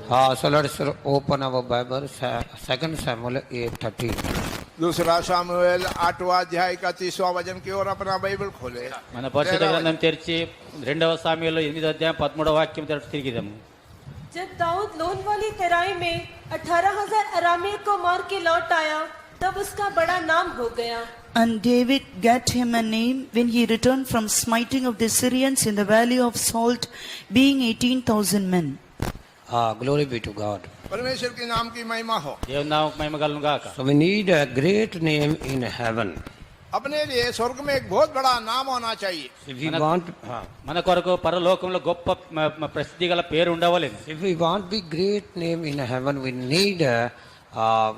So let's open our Bible, 2 Samuel 8:13. दूसरा सामुएल 8वां अध्याय का 30वां वचन की ओर अपना बाइबल खोले। మన పరిశుద్ధ గ్రంథం తెరిచి 2వ సాముయేలు 8వ అధ్యాయం 13వ వాక్యం తరపు తిరిగిదాము. जब दाऊद लोन वाली तराई में 18,000 अरामियों को मार के लौट आया, तब उसका बड़ा नाम हो गया. And David got him a name when he returned from smiting of the Syrians in the valley of Salt, being 18,000 men. Glory be to God. परमेश्वर के नाम की महिमा हो। దేవుని నామముకు మహిమ కలుగును గాక. So we need a great name in heaven. अपने लिए स्वर्ग में एक बहुत बड़ा नाम होना चाहिए। If we want, మన కొరకు పరలోకంలో గొప్ప ప్రసిద్ధి గల పేరు ఉండవలెను. if we want big great name in heaven, we need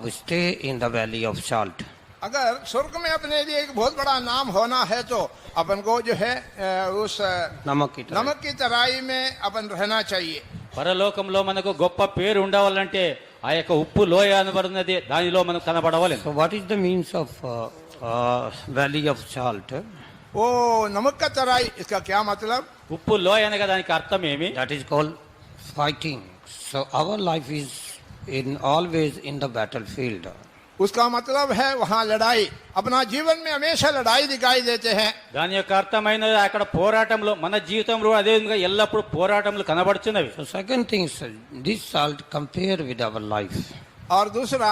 we stay in the valley of salt. अगर स्वर्ग में अपने लिए एक बहुत बड़ा नाम होना है तो अपन को जो है उस नमक की तराई में अपन रहना चाहिए। పరలోకంలో మనకు గొప్ప పేరు ఉండవాలంటే ఆ యొక్క ఉప్పు లోయ అనబడినది దానిలో మనకు కనబడవలెను. So what is the means of valley of salt? वो नमक का तराई, इसका क्या मतलब? ఉప్పు లోయ అనగా దానికి అర్థం ఏమి? That is called fighting. So our life is always in the battlefield. उसका मतलब है वहाँ लड़ाई। अपना जीवन में हमेशा लड़ाई दिखाई देते हैं। దాని యొక్క అర్థమైనది అక్కడ పోరాటంలో మన జీవితంలో అదే విధంగా ఎల్లప్పుడూ పోరాటంలో కనబడుచున్నవి. So second thing is this salt compare with our life. और दूसरा,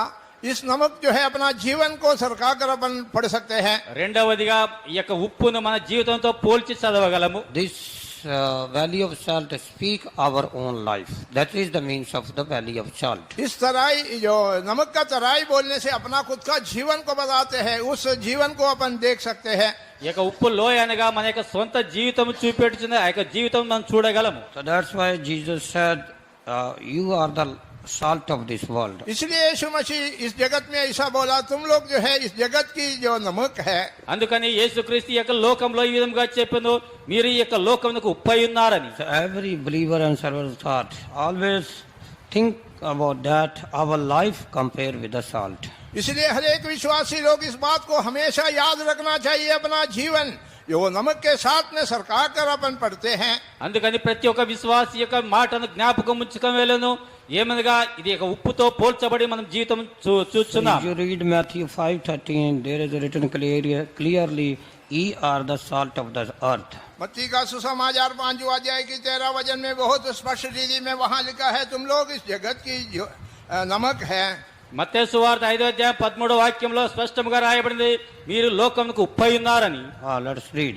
इस नमक जो है अपना जीवन को सरका कर अपन पढ़ सकते हैं। రెండవదిగా ఈ యొక్క ఉప్పును మన జీవితంతో పోల్చి చదవగలము. This valley of salt speak our own life. That is the means of the valley of salt. इस तराई जो नमक का तराई बोलने से अपना खुद का जीवन को बताते हैं, उस जीवन को अपन देख सकते हैं। ఈ యొక్క ఉప్పు లోయ అనగా మన యొక్క సొంత జీవితం చూపెట్టుచున్న ఆ యొక్క జీవితం మనం చూడగలము. So that's why Jesus said you are the salt of this world. इसलिए यीशु मसीह इस जगत में ऐसा बोला, तुम लोग जो है इस जगत की जो नमक है। అందుకని యేసుక్రీస్తు ఈ యొక్క లోకంలో ఈ విధంగా చెప్పాను, మీరు ఈ యొక్క లోకమునకు ఉప్పై ఉన్నారని. So every believer and servant thought always think about that our life compare with the salt. इसलिए हर एक विश्वासी लोग इस बात को हमेशा याद रखना चाहिए, अपना जीवन जो नमक के साथ में सरका कर अपन पढ़ते हैं। అందుకని ప్రతి ఒక్క విశ్వాసి యొక్క మాటను జ్ఞాపకం ఉంచుకోవేలను. ఏమనగా ఇది ఒక ఉప్పుతో పోల్చబడి మనం జీవితం చూస్తున్నాం. You read Matthew 5:13, there is written clearly, ye are the salt of the earth. मत्ती का सुसमाचार 5वां अध्याय की 13 वचन में बहुत स्पष्ट रीति में वहां लिखा है, तुम लोग इस जगत की जो नमक है। మత్తయి సువార్త 5వ అధ్యాయం 13వ వాక్యంలో స్పష్టంగా రాయబడింది, మీరు లోకమునకు ఉప్పై ఉన్నారని. Let's read.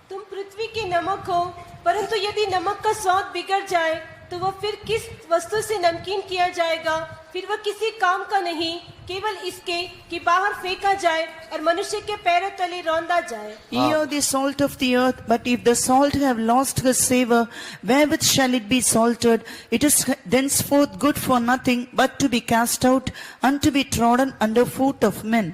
तुम पृथ्वी की नमक हो, परंतु यदि नमक का स्वाद बिगड़ जाए तो वह फिर किस वस्तु से नमकीन किया जाएगा? फिर वह किसी काम का नहीं, केवल इसके कि बाहर फेंका जाए और मनुष्य के पैरों तले रौंदा जाए. Ye are the salt of the earth, but if the salt have lost his savor, wherewith shall it be salted? It is thenceforth good for nothing, but to be cast out and to be trodden under foot of men.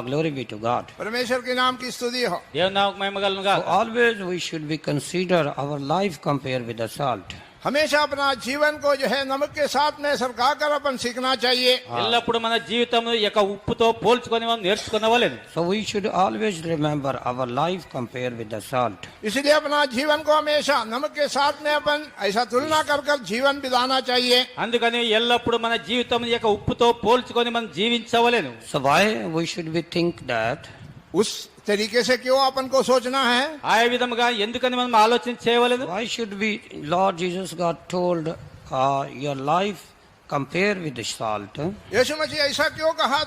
Glory be to God. परमेश्वर के नाम की स्तुति हो। దేవుని నామముకు మహిమ కలుగును గాక. So always we should be consider our life compare with the salt. हमेशा अपना जीवन को जो है नमक के साथ में सरका कर अपन सीखना चाहिए। ఎల్లప్పుడు మన జీవితం ఈ యొక్క ఉప్పుతో పోల్చుకొని మనం నేర్చుకోవలెను. So we should always remember our life compare with the salt. इसलिए अपना जीवन को हमेशा नमक के साथ में अपन ऐसा तुलना कर कर जीवन बिताना चाहिए। అందుకని ఎల్లప్పుడు మన జీవితం ఈ యొక్క ఉప్పుతో పోల్చుకొని మనం జీవించవలెను. So why we should be think that? उस तरीके से क्यों अपन को सोचना है? ఆ విధముగా ఎందుకని మనం ఆలోచన చేయవలెను? Why should we, Lord Jesus God told your life compare with the salt? यीशु मसीह ऐसा क्यों कहा,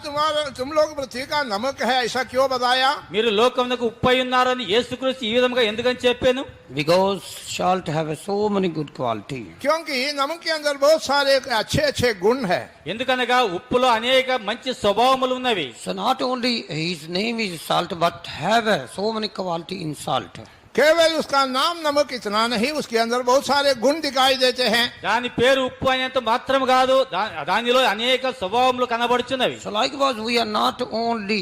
तुम लोग पृथ्वी का नमक है, ऐसा क्यों बताया? మీరు లోకమునకు ఉప్పై ఉన్నారని యేసుక్రీస్తు ఈ విధముగా ఎందుకని చెప్పాను? Because salt have so many good quality. क्योंकि नमक के अंदर बहुत सारे अच्छे अच्छे गुण है। ఎందుకనగా ఉప్పులో అనేక మంచి స్వభావములు ఉన్నవి. So not only his name is salt, but have so many quality in salt. केवल उसका नाम नमक इतना नहीं, उसके अंदर बहुत सारे गुण दिखाई देते हैं। దాని పేరు ఉప్పు అనేంత మాత్రం కాదు, దానిలో అనేక స్వభావములు కనబడుచున్నవి. So likewise we are not only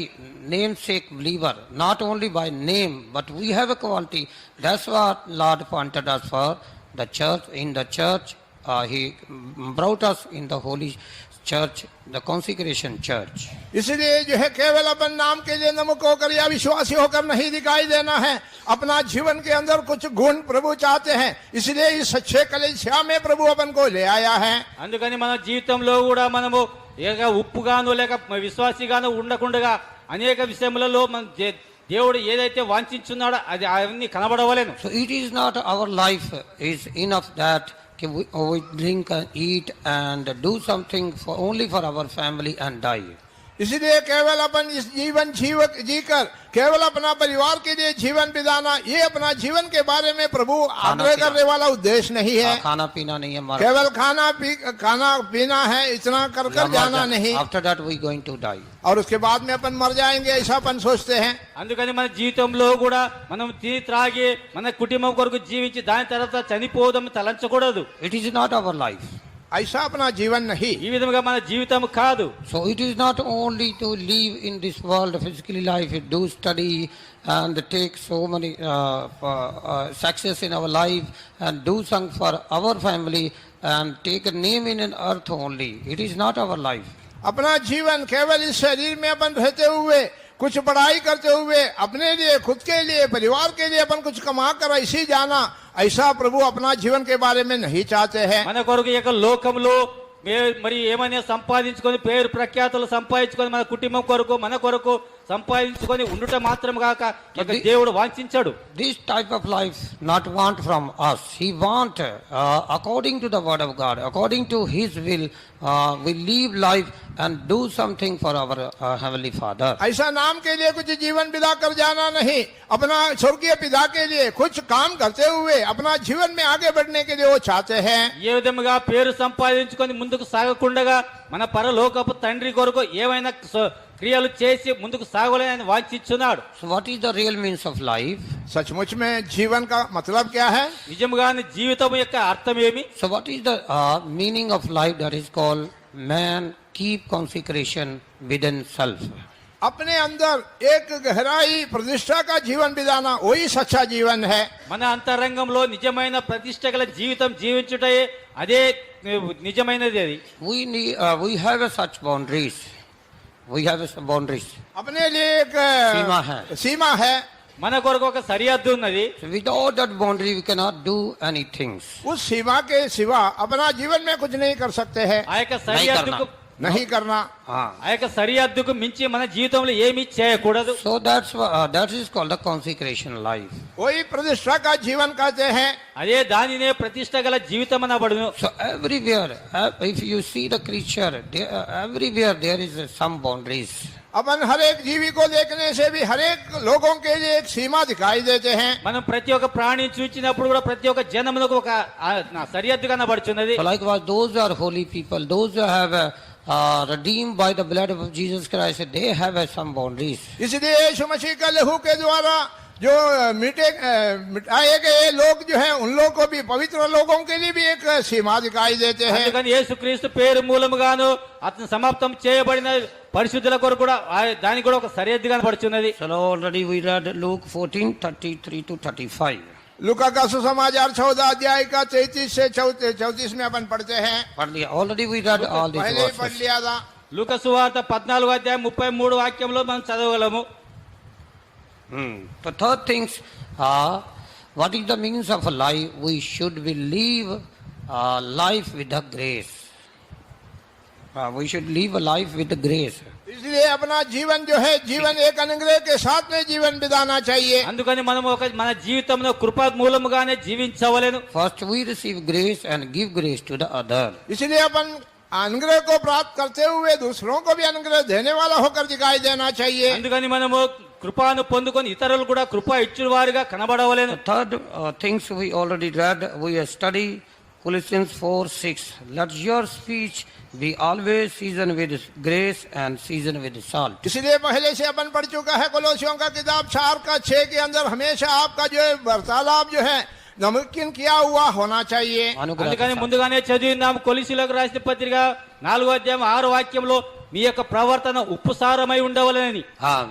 namesake believer, not only by name, but we have a quality. That's what Lord pointed us for the church. In the church he brought us in the holy church, the consecration church. इसलिए जो है केवल अपन नाम के लिए नमक होकर या विश्वासी होकर नहीं दिखाई देना है, अपना जीवन के अंदर कुछ गुण प्रभु चाहते हैं। इसलिए इस अच्छे कलीसिया में प्रभु अपन को ले आया है। అందుకని మన జీవితంలో కూడా మనము ఏక ఉప్పుగాను లేక విశ్వాసిగాను ఉండకుండగా అనేక విషయములలో మన దేవుడు ఏదైతే వాంఛించున్నాడో అది అవన్నీ కనబడవలేను. So it is not our life is enough that we drink and eat and do something for only for our family and die. इसलिए केवल अपन इस जीवन जीकर केवल अपना परिवार के लिए जीवन बिताना, ये अपना जीवन के बारे में प्रभु आग्रह करने वाला उद्देश्य नहीं है। खाना पीना नहीं है हमारा, केवल खाना पीना है, इतना कर जाना नहीं। After that we going to die. और उसके बाद में अपन मर जाएंगे, ऐसा अपन सोचते हैं। అందుకని మన జీవితంలో కూడా మనం తిని త్రాగి మన కుటుంబం కొరకు జీవించి దాని తర్వాత చనిపోదాం తలంచకూడదు. It is not our life. ऐसा अपना जीवन नहीं। ఈ విధంగా మన జీవితం కాదు. So it is not only to live in this world physically life, do study and take so many success in our life and do something for our family and take a name in an earth only. It is not our life. अपना जीवन केवल इस शरीर में अपन रहते हुए कुछ पढ़ाई करते हुए अपने लिए, खुद के लिए, परिवार के लिए अपन कुछ कमा कर ऐसे जाना, ऐसा प्रभु अपना जीवन के बारे में नहीं चाहते हैं। మన కొరకు ఈ యొక్క లోకంలో మరి ఏమైనా సంపాదించుకొని పేరు ప్రఖ్యాతులు సంపాదించుకొని మన కుటుంబం కొరకు మన కొరకు సంపాదించుకొని ఉండుట మాత్రం కాక ఇక దేవుడు వాంఛించాడు. This type of life not want from us. He want according to the word of God, according to His will, we live life and do something for our heavenly Father. ऐसा नाम के लिए कुछ जीवन बिता कर जाना नहीं, अपना स्वर्गीय पिता के लिए कुछ काम करते हुए अपना जीवन में आगे बढ़ने के लिए वो चाहते हैं। ఏ విధముగా పేరు సంపాదించుకొని ముందుకు సాగకుండగా మన పరలోకపు తండ్రి కొరకు ఏమైనా క్రియలు చేసి ముందుకు సాగలని ఆయన వాంఛించున్నాడు. So what is the real means of life? सचमुच में जीवन का मतलब क्या है? నిజముగానే జీవితం యొక్క అర్థం ఏమి? So what is the meaning of life? That is called man keep consecration within self. अपने अंदर एक गहराई प्रतिष्ठा का जीवन बिताना, वही सच्चा जीवन है। మన అంతరంగంలో నిజమైన ప్రతిష్ట గల జీవితం జీవించుటే అదే నిజమైనది. అది We have a such boundaries. We have a boundaries. अपने लिए एक सीमा है। మన కొరకు ఒక సరిహద్దు ఉన్నది. So without that boundary we cannot do anything. उस सीमा के सिवा अपना जीवन में कुछ नहीं कर सकते हैं। ఆ యొక్క సరిహద్దుకు नहीं करना। ఆ యొక్క సరిహద్దుకు మించి మన జీవితంలో ఏమీ చేయకూడదు. So that is called the consecration life. वही प्रतिष्ठा का जीवन कहते हैं। అదే దానినే ప్రతిష్ట గల జీవితం అనబడును. So everywhere, if you see the creature, everywhere there is some boundaries. अपन हर एक जीवी को देखने से भी हर एक लोगों के लिए एक सीमा दिखाई देते हैं। మనం ప్రతి ఒక్క ప్రాణిని చూచినప్పుడు కూడా ప్రతి ఒక్క జనమునకు ఒక సరిహద్దు కనబడుచున్నది. So likewise those are holy people, those who have redeemed by the blood of Jesus Christ, they have some boundaries. इसलिए यीशु मसीह का लहू के द्वारा जो मिटाए गए लोग जो हैं, उन लोगों को भी, पवित्र लोगों के लिए भी एक सीमा दिखाई देते हैं। అందుకని యేసుక్రీస్తు పేరు మూలముగాను అతను సమాప్తం చేయబడిన పరిశుద్ధుల కొరకు కూడా దానికి కూడా ఒక సరిహద్దు కనబడుచున్నది. So already we read Luke 14:33 to 35. लूका का सुसमाचार 14 अध्याय का 33 से 34 में अपन पढ़ते हैं। Already we read all these पहले ही पढ़ verses. लिया था। లూకా సువార్త 14 అధ్యాయం 33 వాక్యంలో మనం చదవగలము. The third things are, what is the means of a life? We should live life with the grace. We should live a life with the grace. इसलिए अपना जीवन जो है, जीवन एक अनुग्रह के साथ में जीवन बिताना चाहिए। అందుకని మనం మన జీవితంలో కృప మూలముగానే జీవించవలెను. First we receive grace and give grace to the other. इसलिए अपन अनुग्रह को प्राप्त करते हुए दूसरों को भी अनुग्रह देने वाला होकर दिखाई देना चाहिए। అందుకని మనము కృపను పొందుకొని ఇతరులు కూడా కృప ఇచ్చువారిగా కనబడవలెను. The third things we already read, we study Colossians 4:6. Let your speech be always seasoned with grace and seasoned with salt. इसलिए पहले से अपन पढ़ चुका है कोलोसियों का किताब 4:6 के अंदर हमेशा आपका जो वार्तालाप जो है नमकीन किया हुआ होना चाहिए। అందుకని ముందుగానే చదివినాము కొలొస్సీయులకు రాసిన పత్రిక 4వ అధ్యాయం 6వ వాక్యంలో మీ యొక్క ప్రవర్తన ఉప్పుసారమై ఉండవలెనని.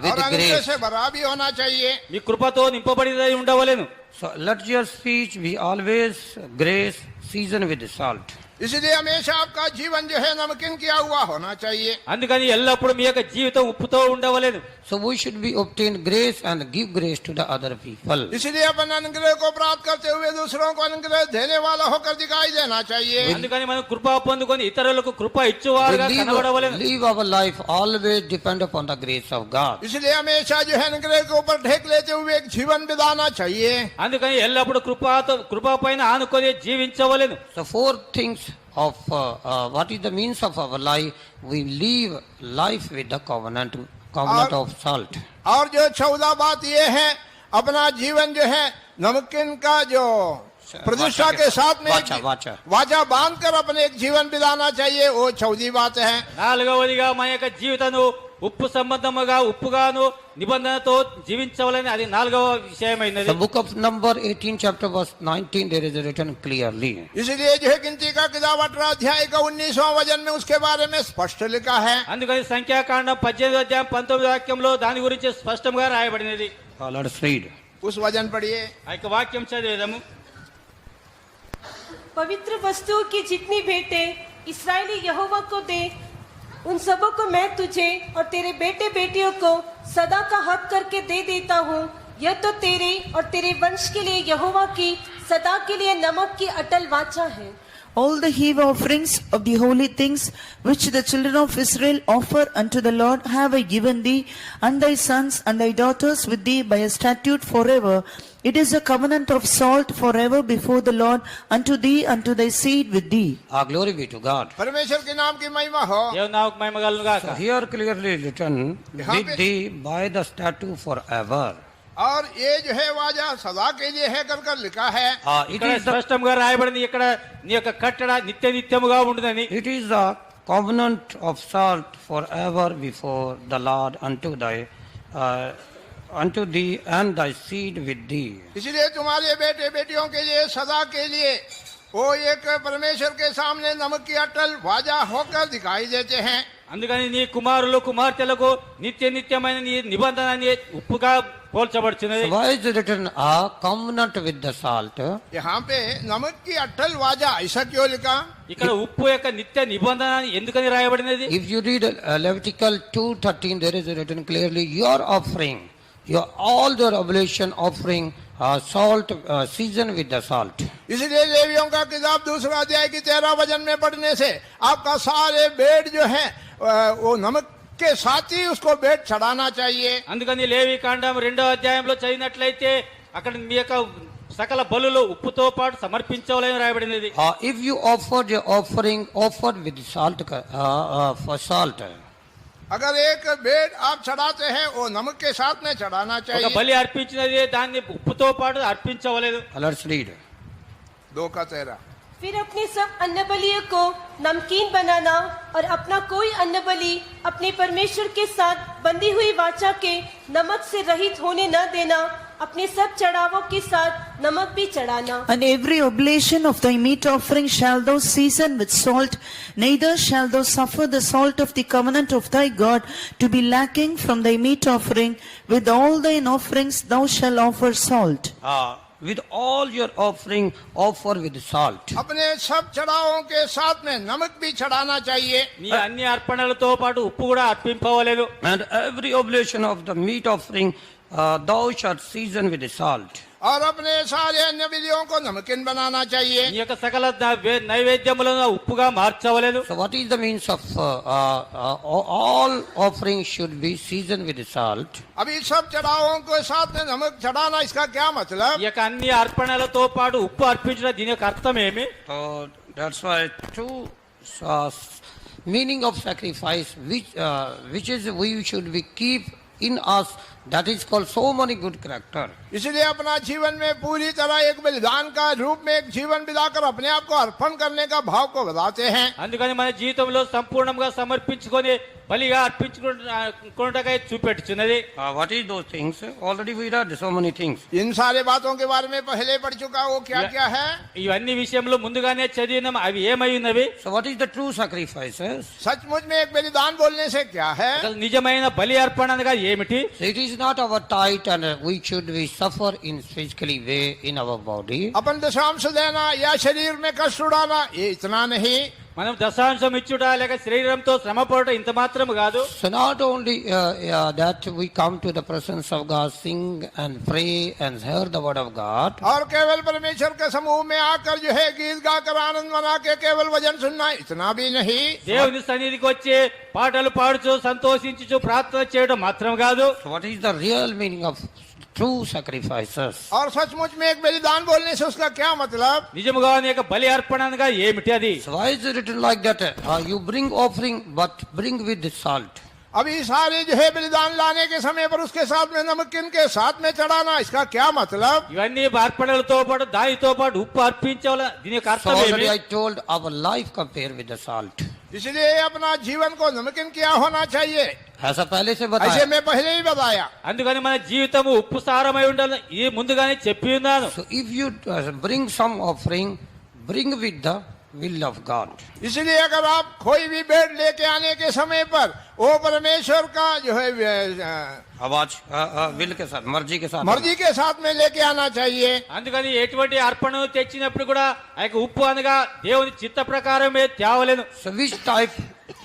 With और अनुग्रह grace. से भरा भी होना चाहिए। మీ కృపతో నింపబడినై ఉండవలెను. So let your speech be always grace seasoned with salt. इसलिए हमेशा आपका जीवन जो है नमकीन किया हुआ होना चाहिए। అందుకని ఎల్లప్పుడూ మీ యొక్క జీవితం ఉప్పుతో ఉండవలేదు. So we should be obtain grace and give grace to the other people. इसलिए अपन अनुग्रह को प्राप्त करते हुए दूसरों को अनुग्रह देने वाला होकर दिखाई देना चाहिए। అందుకని మనం కృప పొందుకొని ఇతరులకు కృప ఇచ్చేవారుగా We కనబడవలెను. live our life always depend upon the grace of God. इसलिए हमेशा जो है अनुग्रह के ऊपर ढेक लेते हुए एक जीवन बिताना चाहिए। అందుకని ఎల్లప్పుడూ కృప పైన ఆనుకొని జీవించవలెను. So four things of what is the means of our life. We live life with the covenant of salt. और जो 14 बात ये है, अपना जीवन जो है नमकीन का जो प्रतिष्ठा के साथ में वाचा बांध कर अपने एक जीवन बिताना चाहिए, वो 14 बात है। నాలుగవదిగా మన యొక్క జీవితాన్ని ఉప్పు సంబంధముగా ఉప్పుగాను నిబంధనతో జీవించవలని, అది నాలుగవ విషయమైనది. The book of Number 18 chapter verse 19 there is written clearly. इसलिए जो है गिनती का किताब 18 अध्याय का 19वां वचन में उसके बारे में स्पष्ट लिखा है। అందుకని సంఖ్యాకాండం 18వ అధ్యాయం 19వ వాక్యంలో దాని గురించి స్పష్టంగా రాయబడినది. Let's read. उस वचन पढ़िए। ఆ యొక్క వాక్యం చదివేదము. पवित्र वस्तुओं की जितनी भेंटें इस्राएली यहोवा को दे, उन सबों को मैं तुझे और तेरे बेटे बेटियों को सदा का हक करके दे देता हूँ। यह तो तेरे और तेरे वंश के लिए यहोवा की सदा के लिए नमक की अटल वाचा है। All the heave offerings of the holy things which the children of Israel offer unto the Lord have I given thee, and thy sons and thy daughters with thee by a statute forever. It is a covenant of salt forever before the Lord unto thee, unto thy seed with thee. Glory be to God. परमेश्वर के नाम की महिमा हो। దేవుని నామముకు మహిమ కలుగును గాక. So here clearly written, with thee by the statute forever. और ये जो है वाजा सदा के लिए है कर कर लिखा है। It ఇక్కడ is the స్పష్టంగా రాయబడింది, ఇక్కడ నీ యొక్క కట్టడ నిత్య నిత్యముగా ఉండునని. It is the covenant of salt forever before the Lord unto thee and thy seed with thee. इसलिए तुम्हारे बेटे बेटियों के लिए सदा के लिए वो एक परमेश्वर के सामने नमक की अटल वाजा होकर दिखाई देते हैं। అందుకని నీ కుమారులు కుమార్తెలకు నిత్య నిత్యమైన నీ నిబంధన నీ ఉప్పుగా పోల్చబడుచున్నది. So why is it written a covenant with the salt? यहाँ पे नमक की अटल वाजा ऐसा क्यों लिखा? ఇక్కడ ఉప్పు యొక్క నిత్య నిబంధన ఎందుకని రాయబడినది? If you read Levitical 2:13, there is written clearly, your offering, all your oblation offering, salt seasoned with the salt. इसलिए लेवियों का किताब 2 अध्याय की 13 वचन में पढ़ने से आपका सारे बेड जो है वो नमक के साथ ही उसको बेड चढ़ाना चाहिए। అందుకని లేవి కాండం 2వ అధ్యాయంలో చదివినట్లయితే అక్కడ మీ యొక్క సకల బలులు ఉప్పుతో పాటు సమర్పించవలని రాయబడినది. If you offered your offering offered with salt, for salt. अगर एक बेड आप चढ़ाते हैं वो नमक के साथ में चढ़ाना ఒక चाहिए। బలి అర్పించినది దాన్ని ఉప్పుతో పాటు అర్పించవలేదు. Let's read. 2:13। फिर अपने सब अन्न बलियों को नमकीन बनाना और अपना कोई अन्न बलि अपने परमेश्वर के साथ बंधी हुई वाचा के नमक से रहित होने न देना। अपने सब चढ़ावों के साथ नमक भी चढ़ाना। And every oblation of thy meat offering shall thou season with salt, neither shall thou suffer the salt of the covenant of thy God to be lacking from thy meat offering. With all thine offerings thou shalt offer salt. With all your offering offer with salt. अपने सब चढ़ावों के साथ में नमक भी चढ़ाना चाहिए। నీ అన్ని అర్పణలతో పాటు ఉప్పు కూడా అర్పింపవలేదు. And every oblation of the meat offering thou shalt season with the salt. और अपने सारे अन्य विधियों को नमकीन बनाना चाहिए। నీ యొక్క సకల నైవేద్యములను ఉప్పుగా మార్చవలేదు. So what is the means of all offerings should be seasoned with salt? अभी सब चढ़ावों के साथ में नमक चढ़ाना इसका क्या मतलब? ఈ యొక్క అన్ని అర్పణలతో పాటు ఉప్పు అర్పించడం దీని యొక్క అర్థం ఏమి? So that's why two meaning of sacrifice which is we should be keep in us, that is called so many good character. इसलिए अपना जीवन में पूरी तरह एक बलिदान का रूप में एक जीवन बिताकर अपने आप को अर्पण करने का भाव को बताते हैं। అందుకని మన జీవితంలో సంపూర్ణంగా సమర్పించుకొని బలిగా అర్పించుకుంటకై చూపెట్టుచున్నది. What is those things? Already we read so many things. इन सारे बातों के बारे में पहले पढ़ चुका, वो क्या क्या है? ఇవన్నీ విషయంలో ముందుగానే చదివినాం. అవి ఏమై ఉన్నవి? So what is the true sacrifices? सचमुच में एक बलिदान बोलने से क्या है? అసలు నిజమైన బలి అర్పణ అనగా ఏమిటి? So it is is not our tithe and we should we suffer in physically way in our body. अपन दशांश देना या शरीर में कष्ट उड़ाना ये इतना नहीं, మనం దశాంశం ఇచ్చుట లేక శరీరంతో శ్రమ పడటం ఇంత మాత్రం కాదు. So not only that we come to the presence of God, sing and pray and hear the word of God. और केवल परमेश्वर के समूह में आकर जो है गीत गाकर आनंद मना के केवल वचन सुनना इतना भी नहीं. దేవుని సన్నిధికి వచ్చి పాటలు పాడుచు సంతోషించుచు ప్రార్థన చేయడం మాత్రం కాదు. So what is the real meaning of true sacrifices? और सचमुच में एक बलिदान बोलने से उसका क्या मतलब? నిజముగా అనేక బలి అర్పణ అనగా ఏమిటి అది? So why is it written like that? You bring offering but bring with salt. अभी सारे जो है बलिदान लाने के समय पर उसके साथ में नमकीन के साथ में चढ़ाना, इसका क्या मतलब? ఇవన్నీ అర్పణలతో పాటు దానితో పాటు ఉప్పు అర్పించాల. దీని యొక్క So అర్థం already ఏమి? I told our life compare with the salt. इसलिए अपना जीवन को नमकीन क्या होना चाहिए, ऐसा पहले से ऐसे बताया. मैं पहले ही बताया. అందుకని మన జీవితము ఉప్పు సారమై ఉండాలి. ఇది ముందుగానే చెప్పి ఉన్నాను. So if you bring some offering, bring with the will of God. इसलिए अगर आप कोई भी भेंट लेके आने के समय पर वो परमेश्वर का जो है आवाज विल के साथ, मर्जी के साथ. मर्जी के साथ में लेके आना चाहिए. అందుకని ఎటువంటి అర్పణను తెచ్చినప్పుడు కూడా ఆ యొక్క ఉప్పు అనగా దేవుని చిత్త ప్రకారమే తేవలేను. So which type,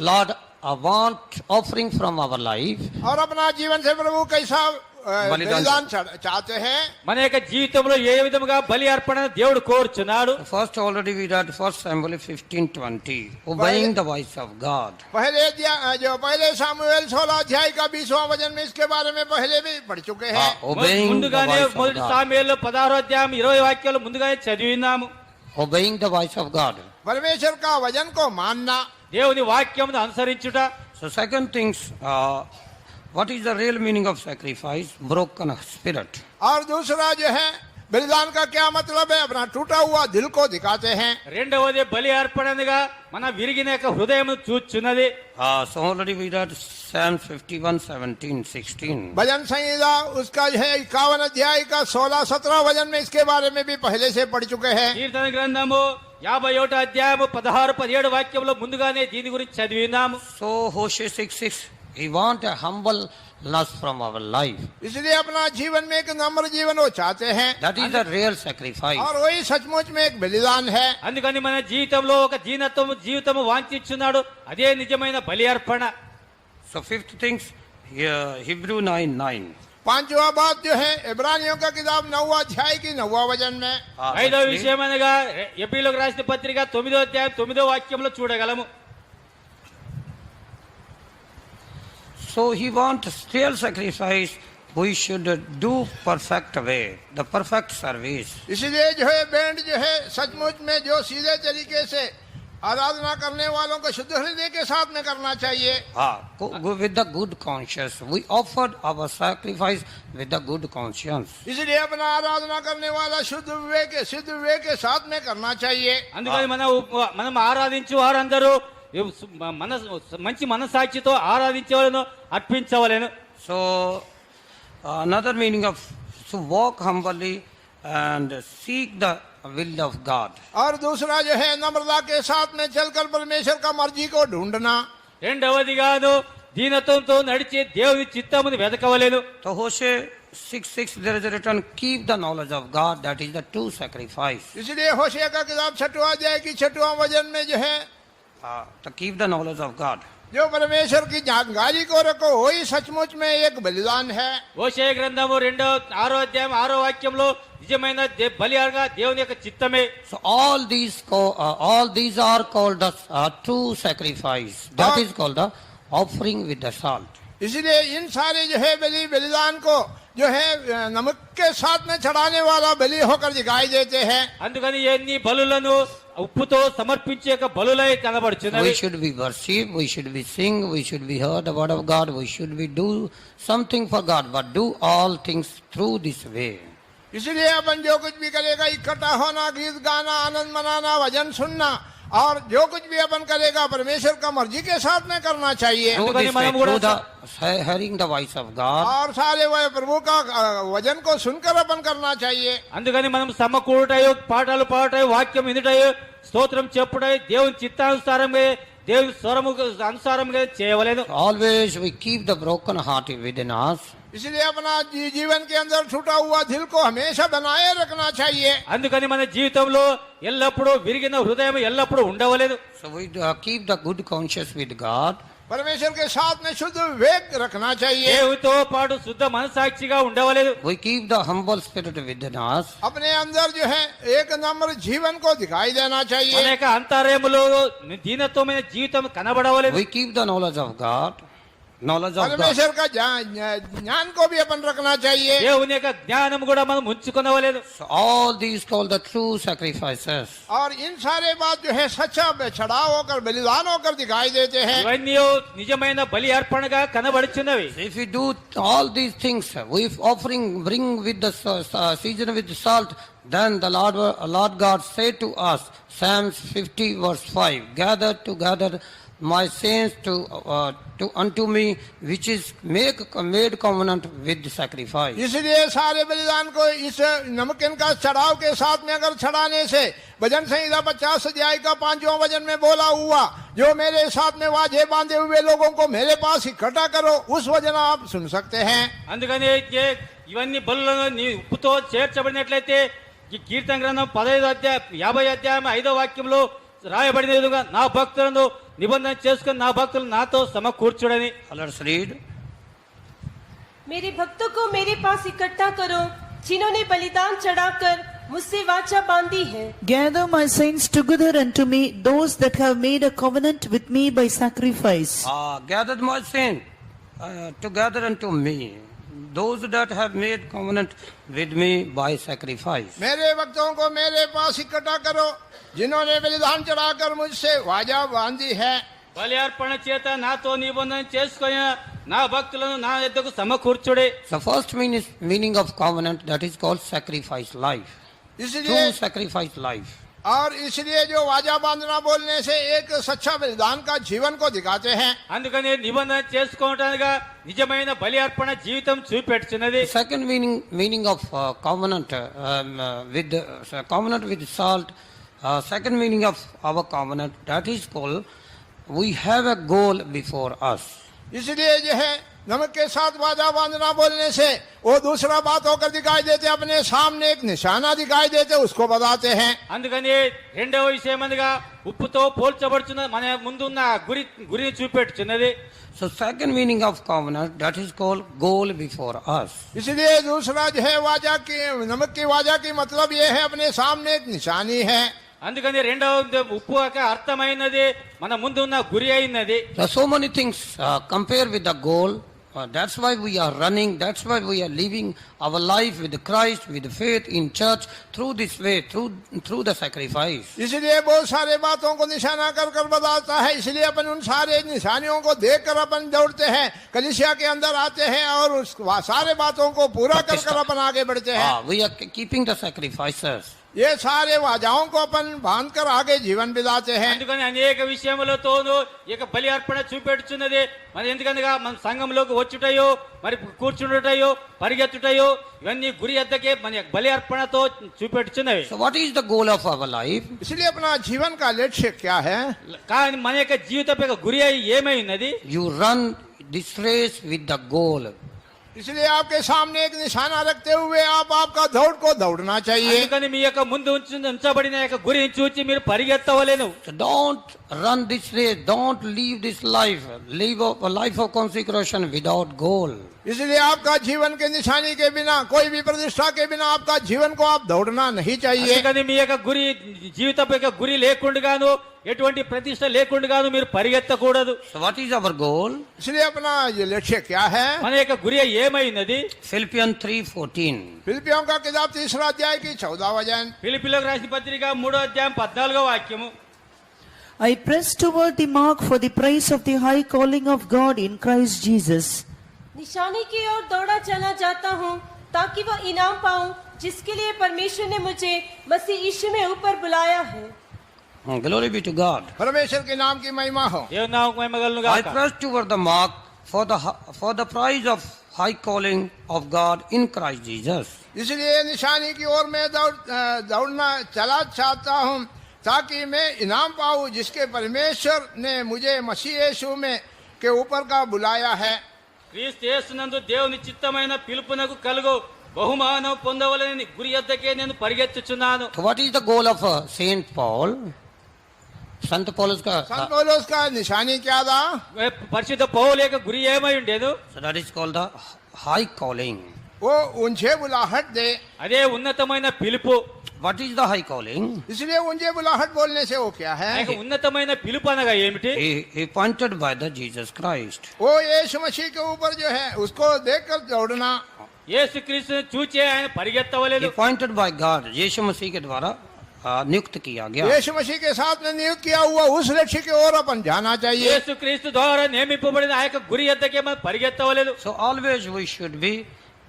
Lord, I want offering from our life. और अपना जीवन से प्रभु कैसा बलिदान बलिदान चाहते हैं. మన యొక్క జీవితంలో ఏ విధముగా బలి అర్పణ దేవుడు కోరుచున్నాడు. First already we read 1 Samuel 15:20, obeying the voice of God. पहले सामुएल 16 अध्याय का 20वां वचन में इसके बारे में पहले भी पढ़ चुके हैं. Obeying the ముందుగానే voice of మొదటి God. సాముయేలు 16వ అధ్యాయం 20 వాక్యాలు ముందుగానే చదివినాము. Obeying the voice of God. परमेश्वर का वचन को मानना. దేవుని వాక్యమును అనుసరించుట. So second things, what is the real meaning of sacrifice? Broken spirit. और दूसरा जो है बलिदान का क्या मतलब है, अपना टूटा हुआ दिल को दिखाते हैं. రెండవది బలి అర్పణగా మన విరిగిన యొక్క హృదయమును చూచున్నది. So already we read Psalm 51:17-16. भजन संहिता उसका जो है 51 अध्याय का 16-17 वचन में इसके बारे में भी पहले से पढ़ चुके हैं. కీర్తన గ్రంథము 51వ అధ్యాయము 16-17 వాక్యంలో ముందుగానే దీని గురించి చదివినాము. So Hosea 6:6, he want a humbleness from our life. इसलिए अपना जीवन में एक नम्र जीवन वो चाहते हैं. That is the real sacrifice. और वही सचमुच में एक बलिदान है. అందుకని మన జీవితంలో ఒక జీవితము వాంఛించున్నాడు. అదే నిజమైన బలి అర్పణ. So fifth things, Hebrew 9:9. पांचवा बात जो है इब्रानियों का किताब 9वां अध्याय की 9वां वचन में. ఐదవ విషయం అనగా ఎబ్రీయులకు రాసిన పత్రిక 9వ అధ్యాయం 9వ వాక్యంలో చూడగలము. So he wants real sacrifice. We should do perfect way, the perfect service. इसलिए जो है बैंड जो है सचमुच में जो सीधे तरीके से आराधना करने वालों को शुद्ध हृदय के साथ में करना चाहिए. Go with the good conscience. We offered our sacrifice with the good conscience. इसलिए अपना आराधना करने वाला सिद्ध विवेक के साथ में करना चाहिए. అందుకని మనం ఆరాధించే వారందరూ మంచి మనసాక్షితో ఆరాధించవలను, అర్పించవలను. So another meaning of to walk humbly and seek the will of God. और दूसरा जो है नम्रता के साथ में चलकर परमेश्वर का मर्जी को ढूंढना. రెండవదిగాను దీనత్వంతో నడిచి దేవుని చిత్తమును వెతకవలెను. So Hosea 6:6 there is written, keep the knowledge of God, that is the true sacrifice. इसलिए होशे का किताब 6वां अध्याय की 6वां वचन में जो है To keep the knowledge of God. जो परमेश्वर की जानकारी को रखो वही सचमुच में एक बलिदान है. హోషేయ గ్రంథము 6వ అధ్యాయం 6వ వాక్యంలో నిజమైన బలి అనగా దేవుని యొక్క చిత్తమే. So all these are called the true sacrifice. That is called the offering with the salt. इसलिए इन सारे जो है बलिदान को जो है नमक के साथ में चढ़ाने वाला बलि होकर दिखाई देते हैं. అందుకని ఎన్ని బలులను ఉప్పుతో సమర్పించే యొక్క బలులై కనబడుచున్నవి. We should be worship, we should be sing, we should be heard the word of God, we should be do something for God, but do all things through this way. इसलिए अपन जो कुछ भी करेगा इकट्ठा होना, गीत गाना, आनंद मनाना, भजन सुनना और जो कुछ भी अपन करेगा परमेश्वर का मर्जी के साथ में करना चाहिए. Through this way, through the hearing the voice of God. और सारे वह प्रभु का वचन को सुनकर अपन करना चाहिए. అందుకని మనం సమకూడటయో, పాటలు పాడటయో, వాక్యం వినుటయో, స్తోత్రం చెప్పుటయో, దేవుని చిత్తానుసారంగా దేవుని స్వరము అనుసారంగా చేయవలెను. Always we keep the broken heart within us. इसलिए अपना जीवन के अंदर छूटा हुआ दिल को हमेशा बनाए रखना चाहिए. అందుకని మన జీవితంలో ఎల్లప్పుడూ విరిగిన హృదయం ఎల్లప్పుడూ ఉండవలేదు. So we keep the good conscience with God. परमेश्वर के साथ में शुद्ध विवेक रखना चाहिए. దేవునితో పాటు శుద్ధ మనసాక్షిగా ఉండవలేదు. We keep the humble spirit within us. अपने अंदर जो है एक नम्र जीवन को दिखाई देना మన चाहिए. యొక్క అంతర్యములో దీనత్వమైన జీవితం కనబడవలేదు. We keep the knowledge of God. Knowledge of God. परमेश्वर का ज्ञान को भी अपन रखना चाहिए. దేవుని యొక్క జ్ఞానం కూడా మనం ఉంచుకొనవలేదు. So all these called the true sacrifices. और इन सारे बात जो है सच्चा चढ़ाव होकर बलिदान होकर दिखाई देते हैं. ఇవన్నీ నిజమైన బలి అర్పణగా కనబడుచున్నవి. If we do all these things, if offering bring with the season with the salt, then the Lord God said to us, Psalms 50 verse 5, gather together my saints to unto me, which is made covenant with the sacrifice. इसलिए सारे बलिदान को इस नमकीन का चढ़ाव के साथ में अगर चढ़ाने से भजन संहिता 50 अध्याय का 5वां वचन में बोला हुआ, जो मेरे साथ में वाजे बांधे हुए लोगों को मेरे पास इकट्ठा करो, उस वचन आप सुन सकते हैं. అందుకని ఇవన్నీ బలులను నీ ఉప్పుతో చేర్చబడినట్లయితే ఈ కీర్తన గ్రంథం 15 అధ్యాయం 50 అధ్యాయం 5వ వాక్యంలో రాయబడిన విధంగా నా భక్తులను నిబంధన చేసుకుని నా భక్తులు నాతో సమకూర్చుడని. Let's read. मेरे भक्तों को मेरे पास इकट्ठा करो, जिन्होंने बलिदान चढ़ाकर मुझसे वाचा बांधी है. Gather my saints together unto me, those that have made a covenant with me by sacrifice. Gathered my saints together unto me, those that have made covenant with me by sacrifice. मेरे भक्तों को मेरे पास इकट्ठा करो, जिन्होंने बलिदान चढ़ाकर मुझसे वाजा बांधी है. బలి అర్పణ చేత నాతో నిబంధన చేసుకొని నా భక్తులను నా యొద్దకు సమకూర్చుడే. The first meaning of covenant, that is called sacrifice life. इसलिए True sacrifice life. और इसलिए जो वाजा बांधना बोलने से एक सच्चा बलिदान का जीवन को दिखाते हैं. అందుకని నిబంధన చేసుకోవటానిగా నిజమైన బలి అర్పణ జీవితం చూపెట్టుచున్నది. The second meaning of covenant with salt, second meaning of our covenant, that is called we have a goal before us. इसलिए जो है नमक के साथ वाजा बांधना बोलने से वो दूसरा बात होकर दिखाई देते, अपने सामने एक निशाना दिखाई देते, उसको बताते हैं. అందుకని రెండవ విషయం అనగా ఉప్పుతో పోల్చబడుచున్న మన ముందున్న గురిని చూపెట్టుచున్నది. So second meaning of covenant, that is called goal before us. इसलिए दूसरा जो है वाजा की नमक की वाजा की मतलब ये है अपने सामने एक निशानी है. అందుకని రెండవ ఉప్పు యొక్క అర్థమైనది మన ముందున్న గురి అయినది. There are so many things compare with the goal. That's why we are running. That's why we are living our life with Christ, with faith in church, through this way, through the sacrifice. इसलिए बहुत सारे बातों को निशाना कर कर बताता है. इसलिए अपन उन सारे निशानियों को देखकर अपन दौड़ते हैं, कलीसिया के अंदर आते हैं और उस सारे बातों को पूरा कर कर अपन आगे बढ़ते हैं. We are keeping the sacrifices. ये सारे वाजाओं को अपन बांध कर आगे जीवन बिताते हैं. అందుకని అనేక విషయములతోనూ ఈ యొక్క బలి అర్పణ చూపెట్టుచున్నది. మరి ఎందుకనగా మన సంఘంలోకి వచ్చుటయో, మరి కూర్చుండుటయో, పరిగెత్తుటయో, ఇవన్నీ గురి ఎద్దకే మన యొక్క బలి అర్పణతో చూపెట్టుచున్నవి. So what is the goal of our life? इसलिए अपना जीवन का लक्ष्य क्या है? కానీ మన యొక్క జీవితం యొక్క గురి అయి ఏమై ఉన్నది? You run this race with the goal. इसलिए आपके सामने एक निशाना रखते हुए आप आपका दौड़ को दौड़ना चाहिए. అందుకని మీ యొక్క ముందు ఉంచబడిన యొక్క గురిని చూచి మీరు పరిగెత్తవలెను. So don't run this race. Don't live this life. Live a life of consecration without goal. इसलिए आपका जीवन के निशानी के बिना, कोई भी प्रतिष्ठा के बिना आपका जीवन को आप दौड़ना नहीं चाहिए. అందుకని మీ యొక్క గురి జీవితం యొక్క గురి లేకుండాను, ఎటువంటి ప్రతిష్ట లేకుండాను మీరు పరిగెత్తకూడదు. So what is our goal? इसलिए अपना ये लक्ष्य क्या है? మన యొక్క గురి ఏమైనది? Philippians 3:14. फिलिपियों का किताब 3 अध्याय की 14 वचन. ఫిలిప్పీయులకు రాసిన పత్రిక 3వ అధ్యాయం 14వ వాక్యము. I press toward the mark for the prize of the high calling of God in Christ Jesus. निशानी की ओर दौड़ा चला जाता हूँ, ताकि वह इनाम पाऊं जिसके लिए परमेश्वर ने मुझे मसीह यीशु में ऊपर बुलाया है. Glory be to God. परमेश्वर के नाम की महिमा हो. దేవుని నామముకు మహిమ కలుగును I గాక. press toward the mark for the prize of high calling of God in Christ Jesus. इसलिए निशानी की ओर मैं दौड़ना चला चाहता हूँ, ताकि मैं इनाम पाऊं जिसके परमेश्वर ने मुझे मसीह यीशु में के ऊपर का बुलाया है। క్రీస్తు యేసునందు దేవుని చిత్తమైన పిలుపునకు కలుగు బహుమానం పొందవలని గురి యొద్దకే నేను పరిగెత్తుచున్నాను. So what is the goal of Saint Paul? संत पौलुस का संत पौलुस का निशानी क्या था? పరిశుద్ధ పౌలు యొక్క గురి ఏమై ఉండేదు? so that is called the high calling. वो ऊंचे बुलाहट दे, అదే ఉన్నతమైన పిలుపు. What is the high calling? इसलिए ऊंचे बुलाहट बोलने से वो क्या ఆ है? యొక్క ఉన్నతమైన పిలుపు అనగా ఏమిటి? He appointed by the Jesus Christ. वो यीशु मसीह के ऊपर जो है उसको देखकर दौड़ना, యేసుక్రీస్తుని చూచే ఆయన పరిగెత్తవలేదు. Appointed by God. यीशु मसीह के द्वारा नियुक्त किया गया. यीशु मसीह के साथ में नियुक्त किया हुआ उस लक्ष्य की ओर अपन जाना चाहिए। యేసుక్రీస్తు ద్వారా నియమింపబడిన ఆ యొక్క గురి యొద్దకే మనం పరిగెత్తవలేదు. So always we should be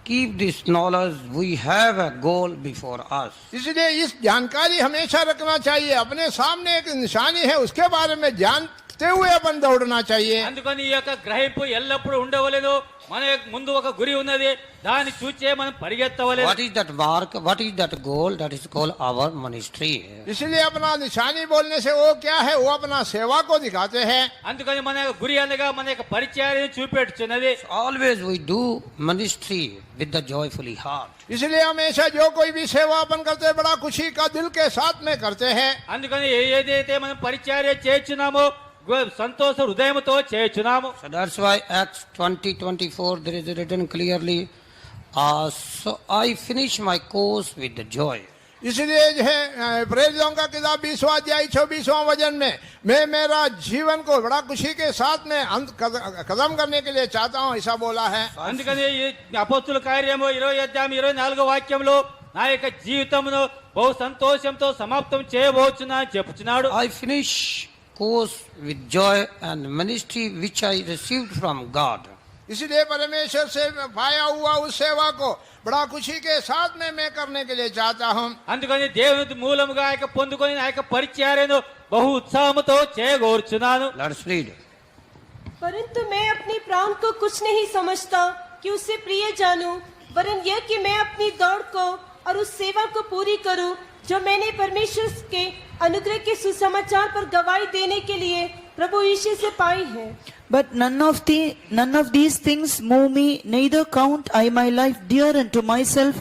keep this knowledge. We have a goal before us. इसलिए इस जानकारी हमेशा रखना चाहिए। अपने सामने एक निशानी है, उसके बारे में जानते हुए अपन दौड़ना चाहिए। అందుకని ఈ యొక్క గ్రహింపు ఎల్లప్పుడూ ఉండవలేదు. మన యొక్క ముందు ఒక గురి ఉన్నది, దాన్ని చూచే మనం పరిగెత్తవలేదు. What is that mark? What is that goal? That is called our ministry. इसलिए अपना निशानी बोलने से वो क्या है? वो अपना सेवा को दिखाते हैं। అందుకని మన యొక్క గురి అనగా మన యొక్క పరిచయాన్ని చూపెట్టుచున్నది. Always we do ministry with the joyfully heart. इसलिए हमेशा जो कोई भी सेवा अपन करते हैं बड़ा खुशी का दिल के साथ में करते हैं। అందుకని ఏదైతే మనం పరిచర్య చేయుచున్నామో సంతోష హృదయంతో చేయుచున్నాము. So that's why Acts 20:24 there is written clearly, so I finish my course with the joy. इसलिए जो है प्रेरितों का किताब 20वां अध्याय 26वां वचन में मैं मेरा जीवन को बड़ा खुशी के साथ में अंत खत्म करने के लिए चाहता हूँ, ऐसा बोला है। అందుకని ఈ అపోస్తుల కార్యము 20 అధ్యాయం 24 వాక్యంలో నా యొక్క జీవితమును బహు సంతోషంతో సమాప్తం చేయబోచున్నా అని చెప్పుచున్నాడు. I finish course with joy and ministry which I received from God. इसलिए परमेश्वर से पाया हुआ उस सेवा को बड़ा खुशी के साथ में मैं करने के लिए चाहता हूँ। అందుకని దేవుని మూలముగా ఆ యొక్క పొందుకొని ఆ యొక్క పరిచర్యను బహు ఉత్సాహంతో చేయగోరుచున్నాను. Let's read. परंतु मैं अपने प्राण को कुछ नहीं समझता कि उससे प्रिय जानूं, वरन यह कि मैं अपनी दौड़ को और उस सेवा को पूरी करूं जो मैंने परमेश्वर के अनुग्रह के सुसमाचार पर गवाही देने के लिए प्रभु यीशु से पाई है। But none of these things move me, neither count I my life dear unto myself,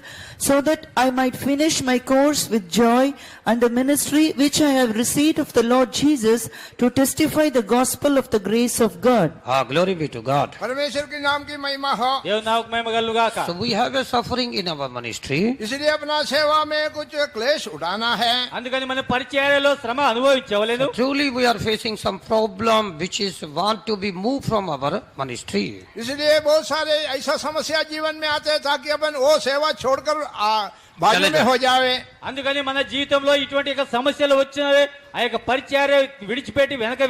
so that I might finish my course with joy and the ministry which I have received of the Lord Jesus to testify the gospel of the grace of God. Glory be to God. परमेश्वर के नाम की महिमा हो। దేవుని నామముకు మహిమ కలుగుగాక. So we have a suffering in our ministry. इसलिए अपना सेवा में कुछ क्लेश उठाना है। అందుకని మన పరిచర్యలో శ్రమ అనుభవించవలెను. Truly we are facing some problem which is want to be moved from our ministry. इसलिए बहुत सारे ऐसा समस्या जीवन में आते हैं ताकि अपन वो सेवा छोड़कर बाजू में हो जावे। అందుకని మన జీవితంలో ఇటువంటి యొక్క సమస్యలు వచ్చినవి ఆ యొక్క పరిచర్య విడిచిపెట్టి వెనక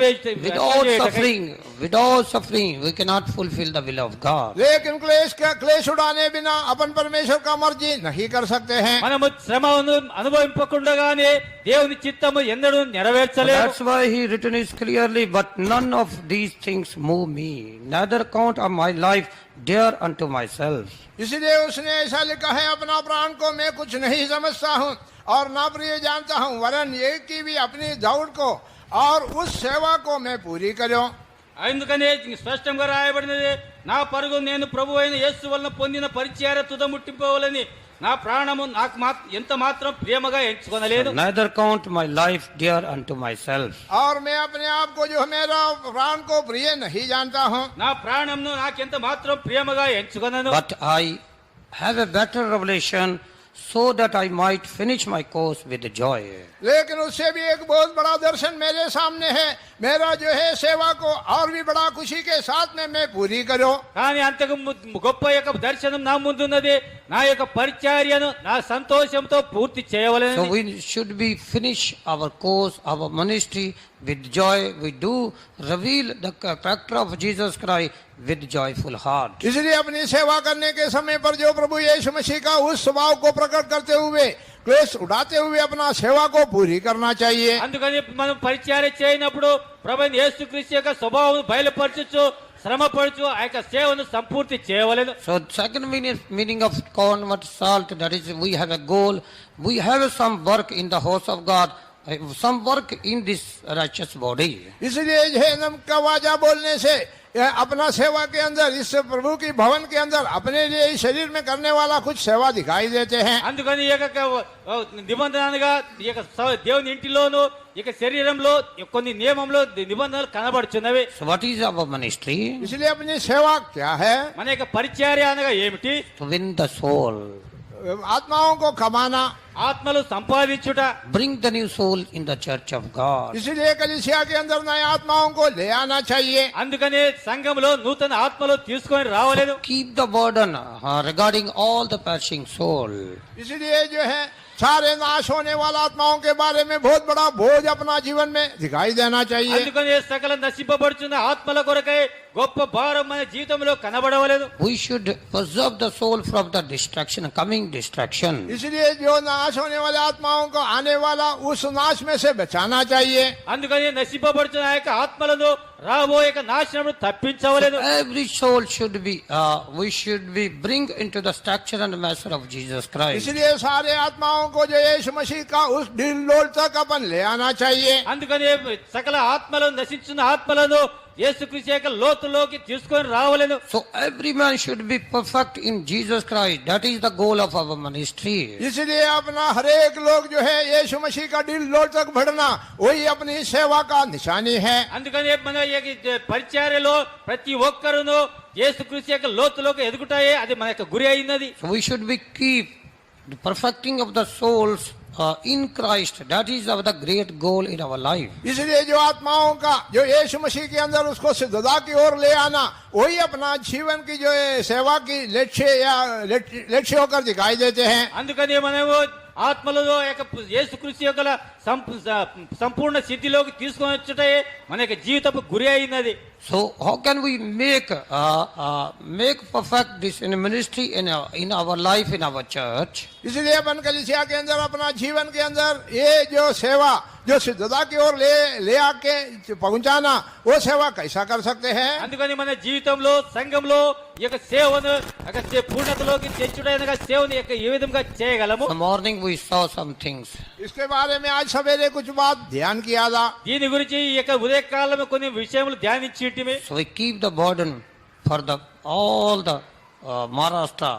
Without suffering we cannot fulfill the will of God. लेकिन क्लेश उड़ाने बिना अपन परमेश्वर का मर्जी नहीं कर सकते हैं। మనము శ్రమను అనుభవింపకుండగానే దేవుని చిత్తము ఎన్నడూ నెరవేర్చలేము. That's why he written is clearly, but none of these things move me, neither count of my life dear unto myself. इसलिए उसने ऐसा लिखा है, अपना प्राण को मैं कुछ नहीं समझता हूँ और ना प्रिय जानता हूँ, वरन ये कि भी अपनी दौड़ को और उस सेवा को मैं पूरी करूं। అందుకనే స్పష్టంగా రాయబడినది, నా పరుగు నేను ప్రభు అయిన యేసు వలన పొందిన పరిచర్య తుదముట్టింపవలని నా ప్రాణము నాకు ఎంత మాత్రం ప్రేమగా ఎంచుకొనలేదు. Neither count my life dear unto myself. और मैं अपने आप को जो मेरा प्राण को प्रिय नहीं जानता हूँ, నా ప్రాణంను నాకెంత మాత్రం ప్రేమగా ఎంచుకొనను. But I have a better revelation so that I might finish my course with joy. लेकिन उससे भी एक बहुत बड़ा दर्शन मेरे सामने है, मेरा जो है सेवा को और भी बड़ा खुशी के साथ में मैं पूरी करूं। కానీ అంతకు గొప్ప యొక్క దర్శనం నా ముందున్నది, నా యొక్క పరిచర్యను నా సంతోషంతో పూర్తి So చేయవలెను. we should be finish our course, our ministry with joy. We do reveal the character of Jesus Christ with joyful heart. इसलिए अपनी सेवा करने के समय पर जो प्रभु यीशु मसीह का उस स्वभाव को प्रकट करते हुए क्लेश उठाते हुए अपना सेवा को पूरी करना चाहिए। అందుకని మనం పరిచర్య చేయనప్పుడు ప్రభువైన యేసుక్రీస్తు యొక్క స్వభావం బయలుపరచు శ్రమ పడుచు ఆ యొక్క సేవను సంపూర్తి చేయవలెను. So second meaning of corn, what salt, that is we have a goal, we have some work in the house of God, some work in this righteous body. इसलिए जो है नम का वाजा बोलने से अपना सेवा के अंदर इस प्रभु की भवन के अंदर अपने लिए इस शरीर में करने वाला कुछ सेवा दिखाई देते हैं అందుకని ఈ యొక్క నిబంధనగా ఈ యొక్క దేవుని ఇంటిలోను ఈ యొక్క శరీరంలో కొన్ని నియమంలో నిబంధనలు కనబడుచున్నవి. So what is our ministry? इसलिए अपनी सेवा क्या है మన యొక్క పరిచర్య అనగా ఏమిటి? To win the soul. आत्माओं को कमाना ఆత్మలు సంపాదించుట. Bring the new soul in the church of God. इसलिए कलीसिया के अंदर नए आत्माओं को ले आना चाहिए అందుకనే సంఘంలో నూతన ఆత్మలు తీసుకొని రావలేదు. Keep the burden regarding all the perishing soul. इसलिए जो है सारे नाश होने वाला आत्माओं के बारे में बहुत बड़ा बोझ अपना जीवन में दिखाई देना चाहिए అందుకనే సకల నశింపబడుచున్న ఆత్మల కొరకై గొప్ప భారం మన జీవితంలో కనబడవలేదు. We should preserve the soul from the destruction, coming destruction. इसलिए जो नाश होने वाले आत्माओं को आने वाला उस नाश में से बचाना चाहिए అందుకని నశింపబడుచున్న ఆ యొక్క ఆత్మలను రాబోయే యొక్క నాశనమును తప్పించవలేదు. Every soul should be, we should be bring into the structure and measure of Jesus Christ. इसलिए सारे आत्माओं को जो यीशु मसीह का उस ढील लोल तक अपन ले आना चाहिए అందుకని సకల ఆత్మలను నశించిన ఆత్మలను యేసుక్రీస్తు యొక్క లోతులోకి తీసుకొని రావలేదు. So every man should be perfect in Jesus Christ. That is the goal of our ministry. इसलिए अपना हर एक लोग जो है यीशु मसीह का ढील लोल तक बढ़ना वही अपनी सेवा का निशानी है అందుకని మన ఈ పరిచర్యలో ప్రతి ఒక్కరును యేసుక్రీస్తు యొక్క లోతులోకి ఎదుగుతాయే అది మన యొక్క గురి అయినది. So we should be keep the perfecting of the souls in Christ. That is the great goal in our life. इसलिए जो आत्माओं का जो यीशु मसीह के अंदर उसको सिद्धता की ओर ले आना वही अपना जीवन की जो है सेवा की लक्ष्य या लक्ष्य होकर दिखाई देते हैं అందుకని మనము ఆత్మలలో యొక్క యేసుక్రీస్తు యొక్క సంపూర్ణ సిద్ధిలోకి తీసుకొని వచ్చుటే మన యొక్క జీవితపు గురి అయినది. So how can we make perfect this in ministry in our life in our church? इसलिए अपन कलीसिया के अंदर अपना जीवन के अंदर ये जो सेवा जो सिद्धता की ओर ले आके पहुंचाना वो सेवा कैसा कर सकते हैं అందుకని మన జీవితంలో సంఘంలో ఈ యొక్క సేవను పూర్ణతలోకి తెచ్చుటైనగా సేవను యొక్క ఏ విధంగా చేయగలము. The morning we saw some things. इसके बारे में आज सवेरे कुछ बात ध्यान किया था దీని గురించి ఈ యొక్క ఉదయకాలంలో కొన్ని విషయములు ధ్యానించిటిమి. So we keep the burden for all the Maharashtra,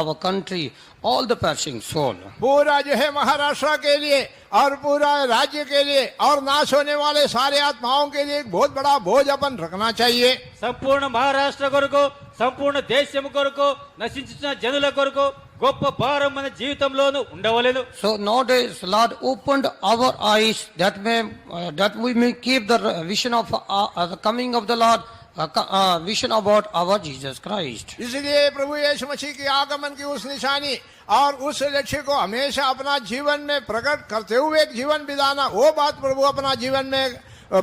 our country, all the perishing soul. पूरा जो है महाराष्ट्र के लिए और पूरा राज्य के लिए और नाश होने वाले सारे आत्माओं के लिए एक बहुत बड़ा बोझ अपन रखना चाहिए సంపూర్ణ మహారాష్ట్ర కొరకు సంపూర్ణ దేశం కొరకు నశించిన జనుల కొరకు గొప్ప భారం మన జీవితంలోనూ ఉండవలేదు. So nowadays, Lord opened our eyes that we may keep the vision of the coming of the Lord, vision about our Jesus Christ. इसलिए प्रभु यीशु मसीह की आगमन की उस निशानी और उस लक्ष्य को हमेशा अपना जीवन में प्रकट करते हुए एक जीवन बिताना वो बात प्रभु अपना जीवन में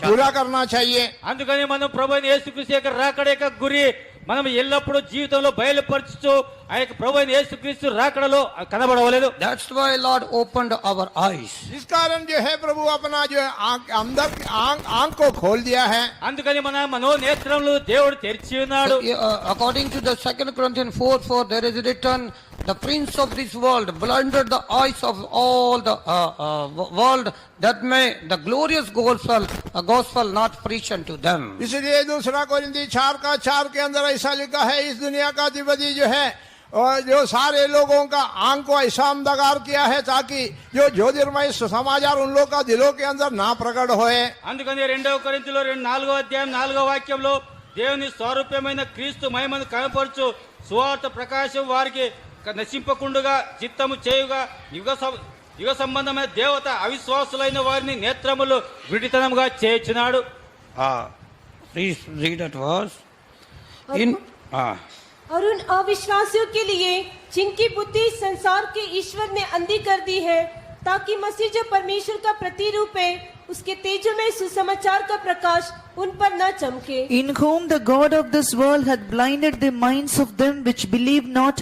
पूरा करना चाहिए అందుకని మనం ప్రభువైన యేసుక్రీస్తు యొక్క రాకడ యొక్క గురి మనం ఎల్లప్పుడూ జీవితంలో బయలుపరచుతూ ఆ యొక్క ప్రభువైన యేసుక్రీస్తు రాకడలో కనబడవలేదు. That's why Lord opened our eyes. इस कारण जो है प्रभु अपना जो है अंदर आंख को खोल दिया है అందుకని మన మనోనేత్రములు దేవుడు తెరిచి ఉన్నాడు. According to the 2 Corinthians 4:4, there is written, the prince of this world blinded the eyes of all the world, that may the glorious gospel not preach unto them. इसलिए दूसरा कोरिन्थी 4:4 के अंदर ऐसा लिखा है इस दुनिया का अधिपति जो है और जो सारे लोगों का आंख को ऐसा अंधकार किया है ताकि जो ज्योतिर्मय समाचार उन लोगों का दिलों के अंदर ना प्रकट होए అందుకని 2 కొరింథీయులు 4వ అధ్యాయం 4వ వాక్యంలో దేవుని స్వరూపమైన క్రీస్తు మహిమను కనపరచు సువార్త ప్రకాశం వారికి నశింపకుండుగా చిత్తము చేయుగా యుగ సంబంధమైన దేవత అవిశ్వాసులైన వారిని నేత్రములు విడితనముగా చేర్చున్నాడు. Please read that verse. और उन अविश्वासियों के लिए जिनकी बुद्धि संसार के ईश्वर ने अंधी कर दी है ताकि मसीह जो परमेश्वर का प्रतिरूप है उसके तेजोमय सुसमाचार का प्रकाश उन पर न चमके. In whom the God of this world hath blinded the minds of them which believe not,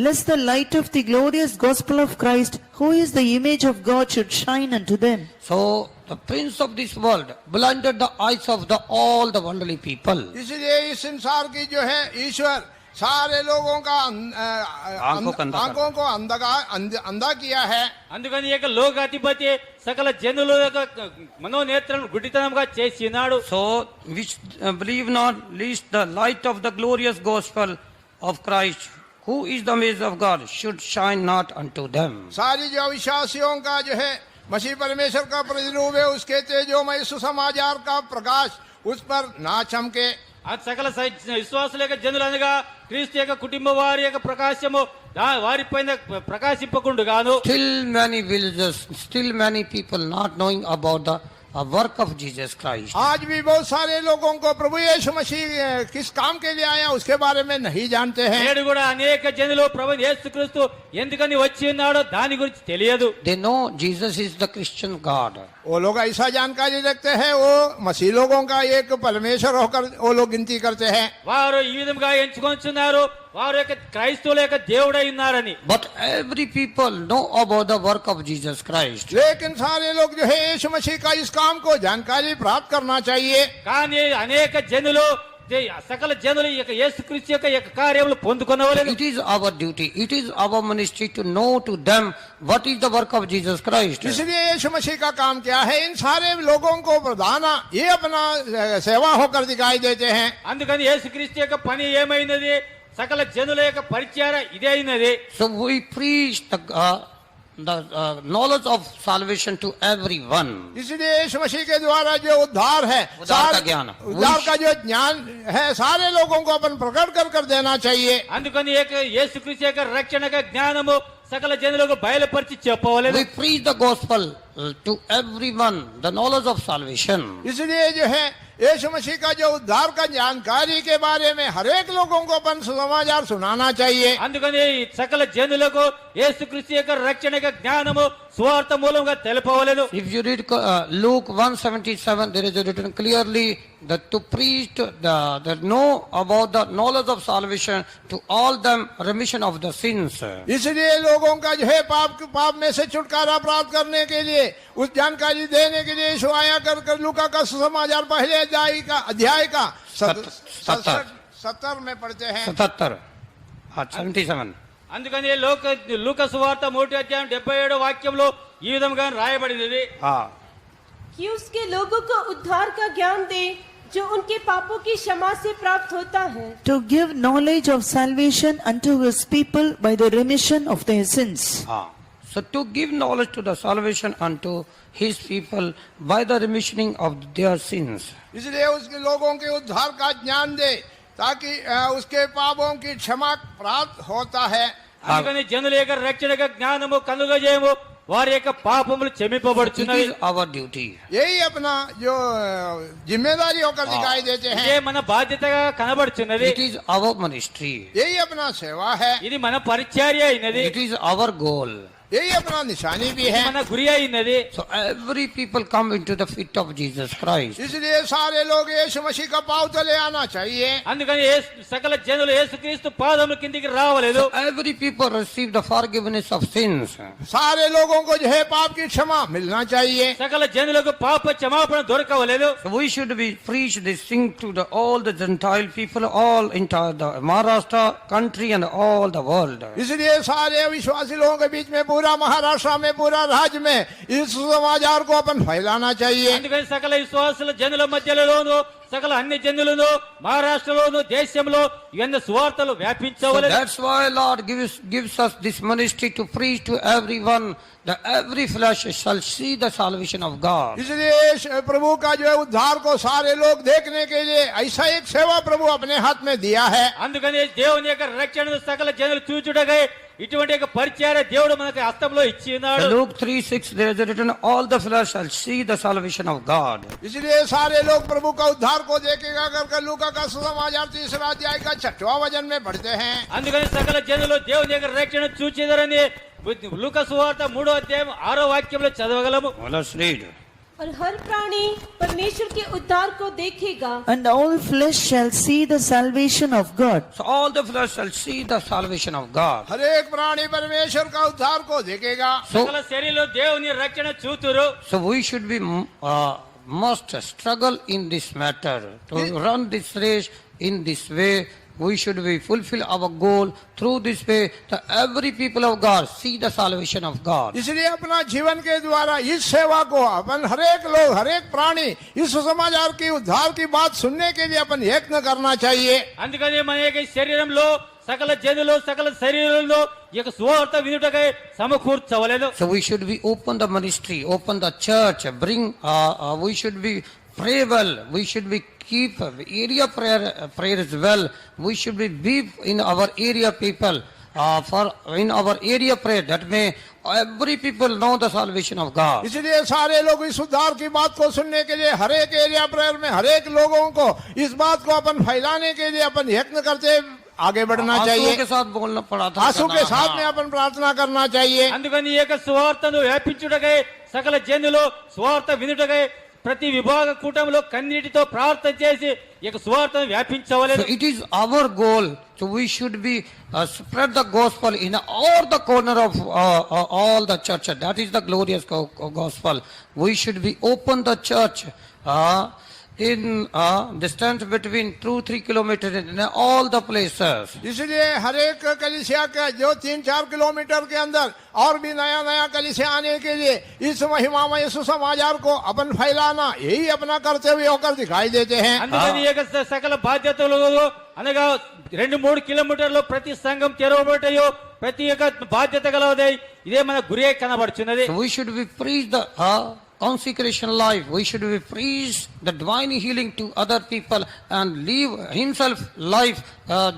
lest the light of the glorious gospel of Christ, who is the image of God, should shine unto them. So the prince of this world blinded the eyes of all the worldly people. इसलिए इस संसार की जो है ईश्वर सारे लोगों का आंखों को अंधा कर आंखों को अंधा किया है। అందుకని ఈ యొక్క లోకాధిపతి సకల జనుల యొక్క మనోనేత్రం గుడ్డితనంగా చేసి ఉన్నాడు. So, which believe not, least the light of the glorious gospel of Christ, who is the image of God, should shine not unto them. सारी जो अविश्वासियों का जो है मसीह परमेश्वर का प्रतिरूप है, उसके तेजोमय सुसमाचार का प्रकाश उस पर ना चमके। ఆ సకల విశ్వాసుల యొక్క జనులు అనగా క్రీస్తు యొక్క కుటుంబ వారి యొక్క ప్రకాశము వారిపైన ప్రకాశింపకుండుగాను. Still many people not knowing about the work of Jesus Christ. आज भी बहुत सारे लोगों को प्रभु यीशु मसीह किस काम के लिए आया उसके बारे में नहीं जानते हैं। నేడు కూడా అనేక జనులు ప్రభు యేసుక్రీస్తు ఎందుకని వచ్చి ఉన్నాడో దాని గురించి తెలియదు. They know Jesus is the Christian God. वो लोग ऐसा जानकारी रखते हैं, वो मसीह लोगों का एक परमेश्वर होकर वो लोग गिनती करते हैं। వారు ఈ విధంగా ఎంచుకొంచున్నారు, వారు యొక్క క్రైస్తవుల యొక్క దేవుడై ఉన్నారని. But every people know about the work of Jesus Christ. लेकिन सारे लोग जो है यीशु मसीह का इस काम को जानकारी प्राप्त करना चाहिए। కానీ అనేక జనులు సకల జనులు ఈ యొక్క యేసుక్రీస్తు యొక్క కార్యములు పొందుకొనవలెను. It is our duty, it is our ministry to know to them what is the work of Jesus Christ. इसलिए यीशु मसीह का काम क्या है, इन सारे लोगों को बताना, ये अपना सेवा होकर दिखाई देते हैं। అందుకని యేసుక్రీస్తు యొక్క పని ఏమైనది, సకల జనుల యొక్క పరిచర్య ఇదే అయినది. So we preach the knowledge of salvation to everyone. इसलिए यीशु मसीह के द्वारा जो उद्धार है, उद्धार का ज्ञान, उद्धार का जो ज्ञान है, सारे लोगों को अपन प्रकट कर देना चाहिए। అందుకని యేసుక్రీస్తు యొక్క రక్షణ యొక్క జ్ఞానము సకల జనులకు బయలుపరిచి చెప్పవలెను. We preach the gospel to everyone, the knowledge of salvation. इसलिए जो है यीशु मसीह का जो उद्धार का जानकारी के बारे में हर एक लोगों को अपन सुसमाचार सुनाना चाहिए। అందుకని సకల జనులకు యేసుక్రీస్తు యొక్క రక్షణ యొక్క జ్ఞానము సువార్త మూలంగా తెలుపవలెను. If you read Luke 1:77, there is written clearly that to preach the know about the knowledge of salvation to all them remission of the sins. इसलिए लोगों का जो है पाप में से छुटकारा प्राप्त करने के लिए उस जानकारी देने के लिए यीशु आया कर लूका का सुसमाचार पहले अध्याय का 70 में पढ़ते हैं। 77. అందుకని లూకా సువార్త 3వ అధ్యాయం 77వ వాక్యంలో ఈ విధంగా రాయబడినది. कि उसके लोगों को उद्धार का ज्ञान दे जो उनके पापों की क्षमा से प्राप्त होता है। To give knowledge of salvation unto his people by the remission of their sins. So to give knowledge to the salvation unto his people by the remission of their sins. इसलिए उसके लोगों के उद्धार का ज्ञान दे ताकि उसके पापों की क्षमा प्राप्त होता है। అందుకని జనుల యొక్క రక్షణ యొక్క జ్ఞానము కలుగజేయము, వారి యొక్క పాపములు It క్షమింపబడుచున్నవి. is our duty. यही अपना जो जिम्मेदारी होकर दिखाई देते ఇదే हैं, మన బాధ్యతగా కనబడుచున్నది. It is our ministry. यही अपना सेवा है, ఇది మన పరిచర్య అయినది, It is our goal. यही अपना निशानी भी ఇది है। మన గురి అయినది. So every people come into the feet of Jesus Christ. इसलिए सारे लोग यीशु मसीह का पाँव तले आना चाहिए। అందుకని సకల జనులు యేసుక్రీస్తు పాదముల కిందికి రావలేదు. Every people receive the forgiveness of sins. सारे लोगों को जो है पाप की क्षमा मिलना चाहिए। సకల జనులకు పాప క్షమాపణ దొరకవలేదు. So we should be preach this thing to all the Gentile people, all entire the Maharashtra country and all the world. इसलिए सारे विश्वासी लोगों के बीच में पूरा महाराष्ट्र में पूरा राज्य में इस समाचार को अपन फैलाना चाहिए। అందుకని సకల విశ్వాసుల జనుల మధ్యలోను సకల అన్ని జనులను మహారాష్ట్రలోను దేశంలో ఇవన్నీ సువార్తలు So వ్యాపించవలెను. that's why Lord gives us this ministry to preach to everyone that every flesh shall see the salvation of God. इसलिए प्रभु का जो है उद्धार को सारे लोग देखने के लिए ऐसा एक सेवा प्रभु अपने हाथ में दिया है। అందుకని దేవుని యొక్క రక్షణను సకల జనులు చూచుటకై ఇటువంటి యొక్క పరిచర్య దేవుడు మనకు హస్తంలో ఇచ్చి ఉన్నాడు. So Luke 3:6 there is written all the flesh shall see the salvation of God. इसलिए सारे लोग प्रभु का उद्धार को देखेगा कर लूका का सुसमाचार 3रा अध्याय का 6वां वचन में पढ़ते हैं। అందుకని సకల జనులు దేవుని యొక్క రక్షణ చూచెదరని లూకా సువార్త 3వ అధ్యాయం 6వ వాక్యంలో చదవగలము. Well, let's read. और हर प्राणी परमेश्वर के उद्धार को देखेगा। And all flesh shall see the salvation of God. So all the flesh shall see the salvation of God. हर एक प्राणी परमेश्वर का उद्धार को देखेगा। సకల శరీరంలో దేవుని రక్షణ చూతురు. So we should be must struggle in this matter to run this race in this way. We should be fulfill our goal through this way that every people of God see the salvation of God. इसलिए अपना जीवन के द्वारा इस सेवा को अपन हरेक लोग हरेक प्राणी इस समाचार की उद्धार की बात सुनने के लिए अपन यत्न करना चाहिए। అందుకని మన యొక్క శరీరంలో సకల జనులు సకల శరీరంలో ఈ యొక్క సువార్త వినుటకై సమకూర్చవలెను. So we should be open the ministry, open the church, we should be pray well, we should be keep area prayer as well. We should be in our area people for in our area prayer that may every people know the salvation of God. इसलिए सारे लोग इस उद्धार की बात को सुनने के लिए हरेक एरिया प्रेयर में हरेक लोगों को इस बात को अपन फैलाने के लिए अपन यत्न करते आगे बढ़ना चाहिए। आंसुओं के साथ बोलना पड़ा था, आंसू के साथ में अपन प्रार्थना करना चाहिए। అందుకని ఈ యొక్క సువార్తను వ్యాపించుటకై సకల జనులు సువార్త వినుటకై ప్రతి విభాగ కూటంలో కన్నీటితో ప్రార్థన చేసి ఈ యొక్క సువార్తను వ్యాపించవలెను. So it is our goal. So we should be spread the gospel in all the corner of all the church. That is the glorious gospel. We should be open the church in distance between 2-3 kilometers in all the places. इसलिए हरेक कलीसिया का जो 3-4 kilometre के अंदर और भी नया नया कलीसिया आने के लिए इस महिमामय सुसमाचार को अपन फैलाना यही अपना कर्तव्य होकर दिखाई देते हैं। అందుకని ఈ యొక్క సకల బాధ్యతలు అనగా 2-3 కిలోమీటర్లు ప్రతి సంఘం తెరవబడటయో ప్రతి యొక్క బాధ్యత గలవదై ఇదే మన గురే కనబడుచున్నది. So we should be preach the consecration life. We should be preach the divine healing to other people and live himself life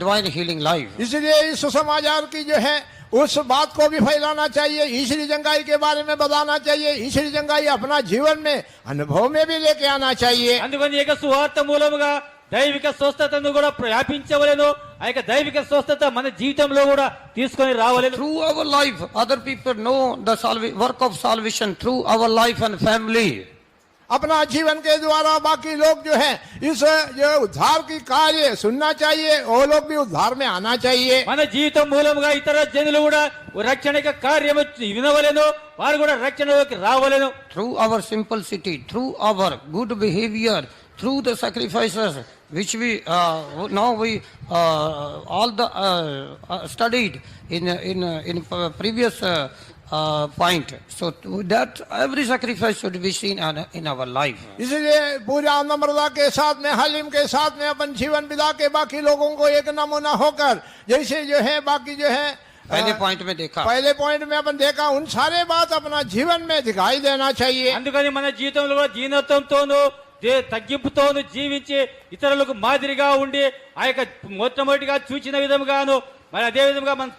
divine healing life. इसलिए इस सुसमाचार की जो है उस बात को भी फैलाना चाहिए, ईश्वरी जंगाई के बारे में बताना चाहिए, ईश्वरी जंगाई अपना जीवन में अनुभव में भी लेके आना चाहिए। అందుకని ఈ యొక్క సువార్త మూలముగా దైవిక స్వస్థతను కూడా వ్యాపించవలెను. ఆ యొక్క దైవిక స్వస్థత మన జీవితంలో కూడా తీసుకొని రావలెను. Through our life other people know the work of salvation through our life and family. अपना जीवन के द्वारा बाकी लोग जो है इस जो उद्धार की कार्य सुनना चाहिए, वो लोग भी उद्धार में आना चाहिए। మన జీవితం మూలముగా ఇతర జనులు కూడా రక్షణ యొక్క కార్యము వినవలెను, వారు కూడా రక్షణలోకి రావలెను. Through our simplicity, through our good behavior, through the sacrifices which we now we all the studied in previous point. So that every sacrifice should be seen in our life. इसलिए पूरा नम्रता के साथ में हलीम के साथ में अपन जीवन बिता के बाकी लोगों को एक नमूना होकर जैसे जो है बाकी जो है पहले पॉइंट में देखा, पहले पॉइंट में अपन देखा उन सारे बात अपना जीवन में दिखाई देना चाहिए। అందుకని మన జీవితంలో కూడా దీనత్వంతోనూ తగ్గింపుతోనూ జీవించి ఇతరులకు మాదిరిగా ఉండి ఆ యొక్క మొట్టమొదటిగా చూచిన విధముగాను మరి అదే విధంగా మనం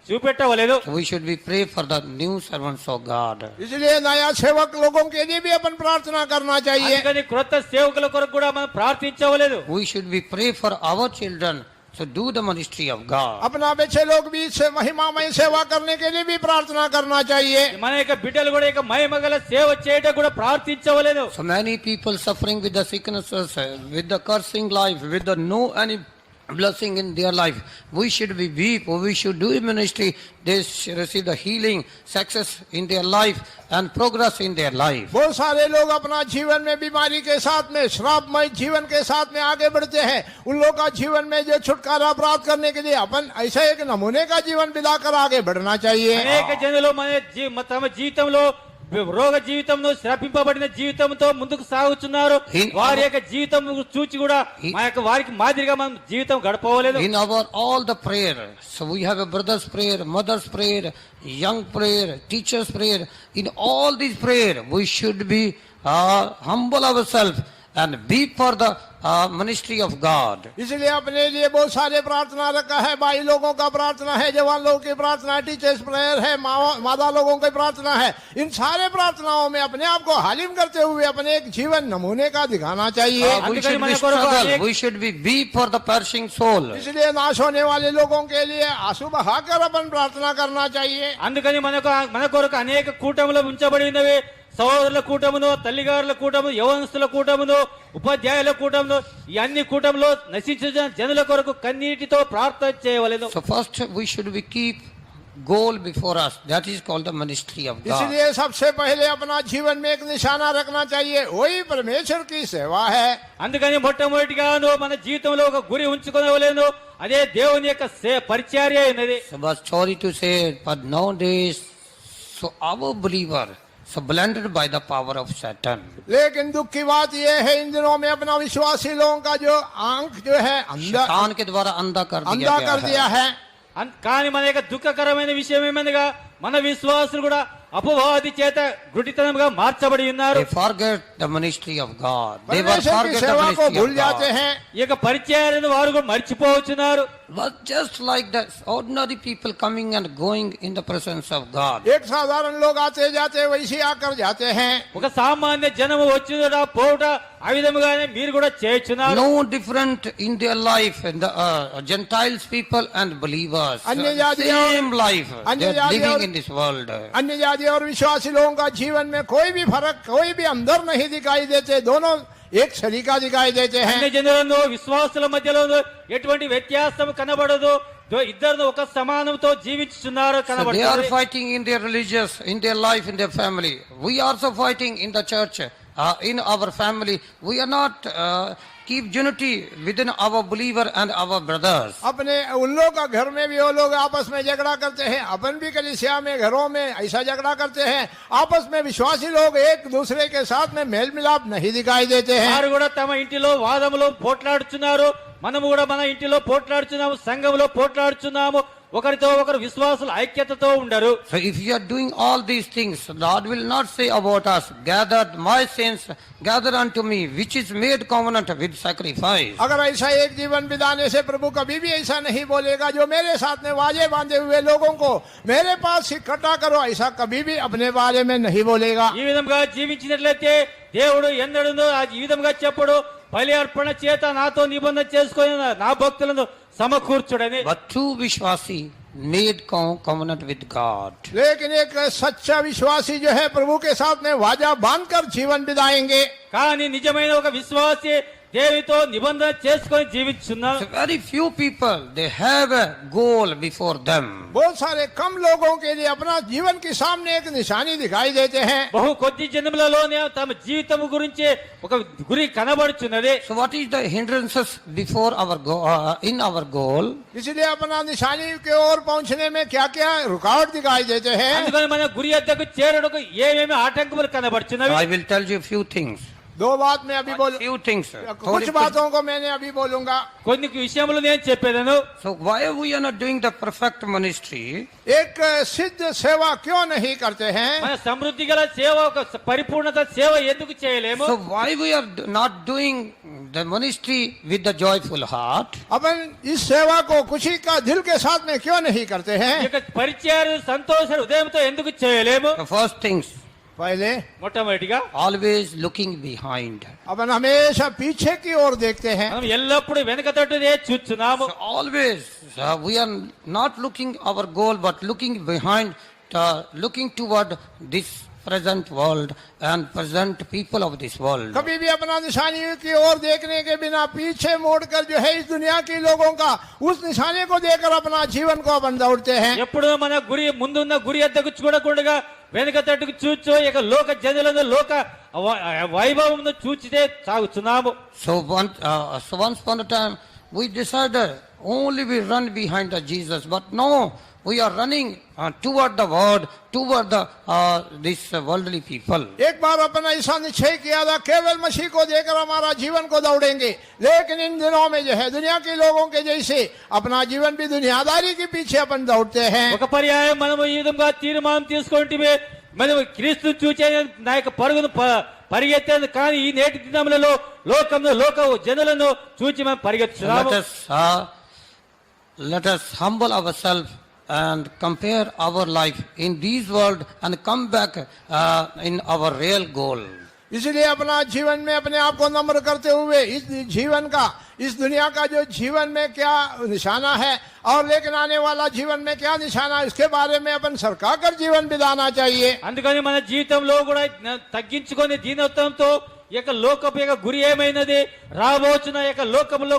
చూపెట్టవలేదు. We should be pray for the new servants of God. इसलिए नया सेवक लोगों के लिए भी अपन प्रार्थना करना चाहिए। అందుకని క్రొత్త సేవకుల కొరకు కూడా మనం ప్రార్థించవలేదు. We should be pray for our children to do the ministry of God. अपना बच्चे लोग भी महिमामय सेवा करने के लिए भी प्रार्थना करना चाहिए। మన యొక్క బిడ్డలు కూడా ఇక మహిమగల సేవ చేయడం కూడా ప్రార్థించవలేదు. So many people suffering with the sicknesses, with the cursing life, with the no any blessing in their life. We should be weep, we should do ministry. They should receive the healing, success in their life and progress in their life. बहुत सारे लोग अपना जीवन में बीमारी के साथ में श्रापमय जीवन के साथ में आगे बढ़ते हैं। उन लोगों का जीवन में जो छुटकारा प्राप्त करने के लिए अपन ऐसा एक नमूने का जीवन बिताकर आगे बढ़ना चाहिए। అనేక జనులు తమ జీవితంలో రోగ జీవితంలో శ్రపింపబడిన జీవితంతో ముందుకు సాగుతున్నారు. వారి యొక్క జీవితం చూచి కూడా మా యొక్క వారికి మాదిరిగా మనం జీవితం గడపవలేదు. In our all the prayer, so we have a brother's prayer, mother's prayer, young prayer, teacher's prayer. In all these prayer, we should be humble ourselves and be for the ministry of God. इसलिए अपने लिए बहुत सारे प्रार्थना रखा है। भाई लोगों का प्रार्थना है, जवान लोगों की प्रार्थना है, टीचर्स प्रेयर है, माता लोगों की प्रार्थना है। इन सारे प्रार्थनाओं में अपने आप को हालिम करते हुए अपने एक जीवन नमूने का दिखाना चाहिए। We should be struggle, we should be for the perishing soul. इसलिए नाश होने वाले लोगों के लिए आंसू बहाकर अपन प्रार्थना करना चाहिए। అందుకని మన కొరకు అనేక కూటములు ఉంచబడినవి. సహోదరుల కూటమును, తల్లిగారుల కూటము, యవనస్తుల కూటమును, ఉపాధ్యాయుల కూటమును, ఈ అన్ని కూటములో నశించిన జనుల కొరకు కన్నీటితో ప్రార్థన చేయవలెను. So first we should be keep goal before us. That is called the ministry of God. इसलिए सबसे पहले अपना जीवन में एक निशाना रखना चाहिए, वही परमेश्वर की सेवा है। అందుకని మొట్టమొదటిగా నువ్వు మన జీవితంలో ఒక గురి ఉంచుకోలేను, అదే దేవుని యొక్క పరిచర్య అయినది. So, but sorry to say, but nowadays, so our believer, so blinded by the power of Satan. लेकिन दुख की बात यह है, इन दिनों में अपना विश्वासी लोगों का जो आंख जो है अंधा शैतान के द्वारा अंधा कर अंधा कर दिया है। కానీ మన యొక్క దుఃఖకరమైన విషయం ఏమనగా మన విశ్వాసులు కూడా అపవాది చేత గుడితనంగా మార్చబడి ఉన్నారు. They forget the ministry of God. They were परमेश्वर की forget the सेवा को ministry भूल of जाते God. हैं। ఈ యొక్క పరిచర్యను వారు కూడా మర్చిపోవచ్చున్నారు. But just like the ordinary people coming and going in the presence of God. एक साधारण लोग आते जाते वैसे आकर जाते हैं। ఒక సామాన్య జనము వచ్చినట పోవుట ఆ విధముగానే మీరు కూడా చేయొచ్చున్నారు. No different in their life, in the Gentiles people and believers. अन्य जातियों- Same life. अन्य They are जातियों- living in this world. अन्य जाति और विश्वासी लोगों का जीवन में कोई भी फर्क, कोई भी अंदर नहीं दिखाई देते, दोनों एक सलीका दिखाई देते అన్ని हैं। జనులను విశ్వాసుల మధ్యలో ఎటువంటి వ్యత్యాసం కనబడదు. ఇద్దరు ఒక సమానంతో జీవించుతున్నారు So they are కనబడుతుంది. fighting in their religious, in their life, in their family. We are also fighting in the church, in our family. We are not keep unity within our believer and our brothers. अपने उन लोग का घर में भी वो लोग आपस में झगड़ा करते हैं, अपन भी कलीसिया में घरों में ऐसा झगड़ा करते हैं। आपस में विश्वासी लोग एक दूसरे के साथ में मेल मिलाप नहीं दिखाई देते हैं। వారు కూడా తమ ఇంటిలో వాదములో పోట్లాడుచున్నారు, మనము కూడా మన ఇంటిలో పోట్లాడుచున్నాము, సంఘంలో పోట్లాడుచున్నాము. ఒకరితో ఒకరు విశ్వాసులు ఐక్యతతో ఉండరు. So if you are doing all these things, God will not say about us, gather my saints, gather unto me, which is made covenant with sacrifice. अगर ऐसा एक जीवन बिताने से प्रभु कभी भी ऐसा नहीं बोलेगा, जो मेरे साथ में वाजे बांधे हुए लोगों को मेरे पास इकट्ठा करो, ऐसा कभी भी अपने बारे में नहीं बोलेगा। ఈ విధంగా జీవించినట్లయితే దేవుడు ఎన్నడూ ఈ విధంగా చెప్పడు, బలి అర్పణ చేత నాతో నిబంధన చేసుకొని నా భక్తులను సమకూర్చుడని. But true Vishwasi made covenant with God. लेकिन एक सच्चा विश्वासी जो है प्रभु के साथ में वाजा बांधकर जीवन बिताएंगे। కానీ నిజమైన ఒక విశ్వాసి దేవునితో నిబంధన చేసుకొని జీవిస్తున్నారు. So very few people, they have a goal before them. बहुत सारे कम लोगों के लिए अपना जीवन के सामने एक निशानी दिखाई देते हैं। బహు కొద్ది జన్మలలోనే తమ జీవితం గురించి ఒక గురి కనబడుచున్నది. So what is the hindrances before our in our goal? इसलिए अपना निशानी के ओर पहुंचने में क्या क्या रुकावट दिखाई देते हैं। అందుకని మన గురి వద్దకు చేరుటకు ఏమేమి ఆటంకములు కనబడుచున్నవి. I will tell you a few things. दो बात मैं अभी बोल Few things. कुछ बातों को मैंने अभी बोलूंगा। కొన్ని విషయములు నేను చెప్పేదను. So why we are not doing the perfect ministry? एक सिद्ध सेवा क्यों नहीं करते हैं? మన సమృద్ధి గల సేవ, ఒక పరిపూర్ణత సేవ ఎందుకు చేయలేము? So why we are not doing the ministry with the joyful heart? अपन इस सेवा को खुशी का दिल के साथ में क्यों नहीं करते ఈ हैं? యొక్క పరిచయం సంతోష హృదయంతో ఎందుకు చేయలేము? The first things, पहले మొట్టమొదటిగా always looking behind. अपन हमेशा पीछे की ओर देखते हैं। మనం ఎల్లప్పుడూ వెనక తట్టునే చూస్తున్నాము. So always we are not looking our goal, but looking behind, looking toward this present world and present people of this world. कभी भी अपना निशानी की ओर देखने के बिना पीछे मोड़कर जो है इस दुनिया के लोगों का उस निशाने को देखकर अपना जीवन को अपन दौड़ते हैं। ఎప్పుడు మన గురి ముందున్న గురి వద్దకు చూడకుండా వెనక తట్టుకు చూచో ఇక లోక జనులను లోక వైభవమును చూచితే సాగుతున్నాము. So once upon a time we decided only we run behind the Jesus, but no, we are running toward the world, toward the this worldly people. एक बार अपन ऐसा निश्चय किया था केवल मसीह को देकर हमारा जीवन को दौड़ेंगे, लेकिन इन दिनों में जो है दुनिया के लोगों के जैसे अपना जीवन भी दुनियादारी के पीछे अपन दौड़ते हैं। ఒక పర్యాయం మనము ఈ విధంగా తీర్మానం తీసుకుంటే మనం క్రీస్తు చూచే నా యొక్క పరుగును పరిగెత్తాను, కానీ ఈ నేటి దినములలో లోకంలో లోక జనులను చూచి మనం పరిగెత్తుతున్నాము. Let us humble ourselves and compare our life in this world and come back in our real goal. इसलिए अपना जीवन में अपने आप को नम्र करते हुए इस जीवन का, इस दुनिया का जो जीवन में क्या निशाना है और लेकिन आने वाला जीवन में क्या निशाना है, इसके बारे में अपन सरकार कर जीवन बिताना चाहिए। అందుకని మన జీవితంలో కూడా తగ్గించుకొని దీనత్వంతో ఈ యొక్క లోకపు యొక్క గురి ఏమైనది, రాబోచున్న యొక్క లోకములో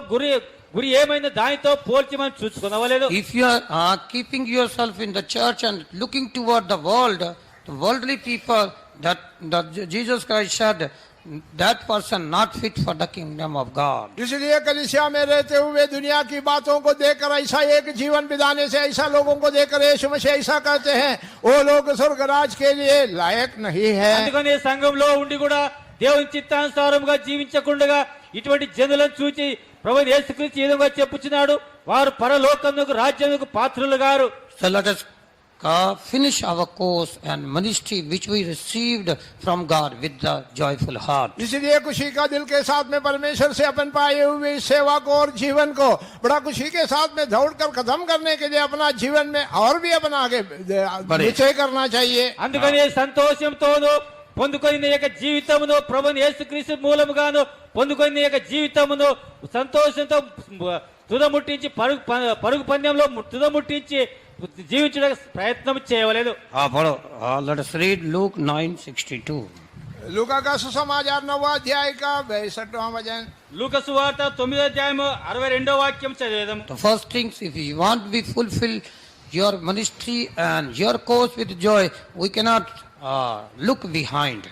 గురి ఏమైంది, దానితో పోల్చి మనం చూసుకునవలేదు. If you are keeping yourself in the church and looking toward the worldly people, that Jesus Christ said, that person not fit for the kingdom of God. इसलिए कलीसिया में रहते हुए दुनिया की बातों को देखकर ऐसा एक जीवन बिताने से, ऐसा लोगों को देखकर यीशु मसीह ऐसा कहते हैं, वो लोग स्वर्ग राज के लिए लायक नहीं है। అందుకని సంఘంలో ఉండి కూడా దేవుని చిత్తానుసారంగా జీవించకుండా ఇటువంటి జనులను చూచి ప్రభువైన యేసుక్రీస్తు ఈ విధంగా చెప్పుచున్నాడు, వారు పరలోకమునకు రాజ్యమునకు పాత్రులు గారు. So let us finish our course and ministry which we received from God with the joyful heart. इसलिए खुशी का दिल के साथ में परमेश्वर से अपन पाए हुए इस सेवा को और जीवन को बड़ा खुशी के साथ में दौड़कर खत्म करने के लिए अपना जीवन में और भी अपना आगे निश्चय करना चाहिए। అందుకని సంతోషంతోను పొందుకొని యొక్క జీవితమును ప్రభువైన యేసుక్రీస్తు మూలముగాను పొందుకొని యొక్క జీవితమును సంతోషంతో తుదముట్టించి పరుగు పందెంలో తుదముట్టించి జీవించడానికి ప్రయత్నం చేయవలేదు. Let us read Luke 9:62. लूका का सुसमाचार 9वां अध्याय का 62वां वचन। లూకా సువార్త 9వ అధ్యాయము 62వ వాక్యం చదివేదాం. The first things, if you want to be fulfill your ministry and your course with joy, we cannot look behind.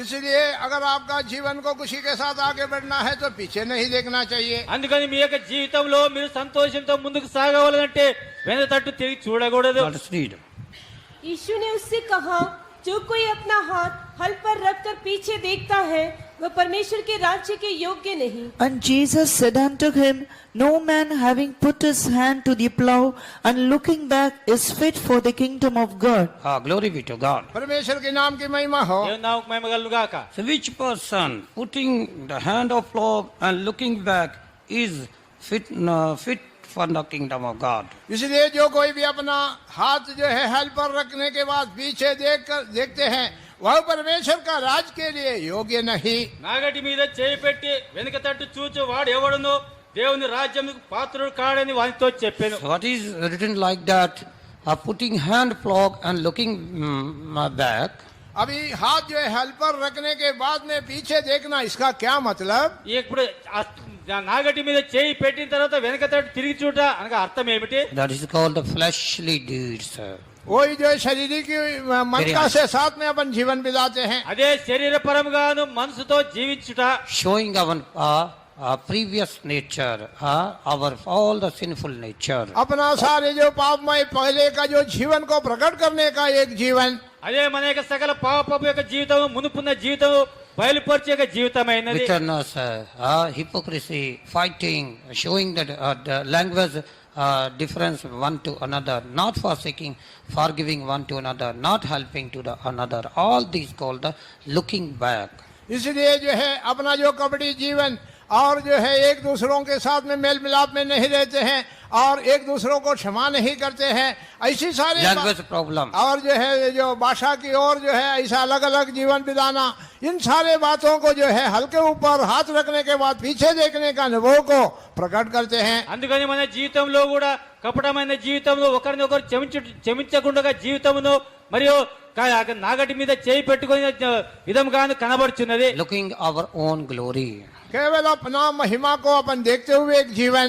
इसलिए अगर आपका जीवन को खुशी के साथ आगे बढ़ना है तो पीछे नहीं देखना चाहिए। అందుకని మీ యొక్క జీవితంలో మీరు సంతోషంతో ముందుకు సాగవాలంటే వెనుక తట్టు తిరిగి చూడకూడదు. Let us read. यीशु ने उससे कहा, जो कोई अपना हाथ हल पर रखकर पीछे देखता है वह परमेश्वर के राज्य के योग्य नहीं। And Jesus said unto him, No man having put his hand to the plough and looking back is fit for the kingdom of God. Glory be to God. परमेश्वर के नाम की महिमा हो। దేవుని నామముకు మహిమ కలుగును గాక. So which person putting the hand of plough and looking back is fit for the kingdom of God? इसलिए जो कोई भी अपना हाथ जो है हल पर रखने के बाद पीछे देखते हैं वह परमेश्वर का राज के लिए योग्य नहीं। నాగటి మీద చేయి పెట్టి వెనుక తట్టు చూచు వాడు ఎవడును దేవుని రాజ్యమునకు పాత్రుడు కాడని వానితో చెప్పాను. So what is written like that? Putting hand plough and looking back. अभी हाथ जो है हल पर रखने के बाद में पीछे देखना, इसका क्या मतलब? ఇప్పుడు నాగటి మీద చేయి పెట్టిన తర్వాత వెనుక తట్టు తిరిగి చూడ అనగా అర్థం ఏమిటి? That is called the fleshly deeds. वही जो शरीर की मन का से साथ में अपन जीवन बिताते हैं। అదే శరీరపరముగాను మనసుతో జీవించుట, Showing our previous nature, our all the sinful nature. अपना सारे जो पापमय पहले का जो जीवन को प्रकट करने का एक जीवन। అదే మన యొక్క సకల పాపపు యొక్క జీవితం, మునుపున్న జీవితం బయలుపరిచే యొక్క జీవితమైనది. Bitterness, hypocrisy, fighting, showing that the language difference one to another, not forsaking, forgiving one to another, not helping to the another. All these called the looking back. इसलिए जो है अपना जो कपटी जीवन और जो है एक दूसरों के साथ में मेल मिलाप में नहीं रहते हैं और एक दूसरों को क्षमा नहीं करते हैं, ऐसी सारी Language problem. और जो है जो भाषा की ओर जो है ऐसा अलग अलग जीवन बिताना, इन सारे बातों को जो है हल्के ऊपर हाथ रखने के बाद पीछे देखने का अनुभव को प्रकट करते हैं। అందుకని మన జీవితంలో కూడా కపటమైన జీవితంలో ఒకరినొకరు క్షమించకుండా జీవితమును మరియు నాగటి మీద చేయి పెట్టుకునే విధంగాను కనబడుచున్నది. Looking our own glory. केवल अपना महिमा को अपन देखते हुए एक जीवन,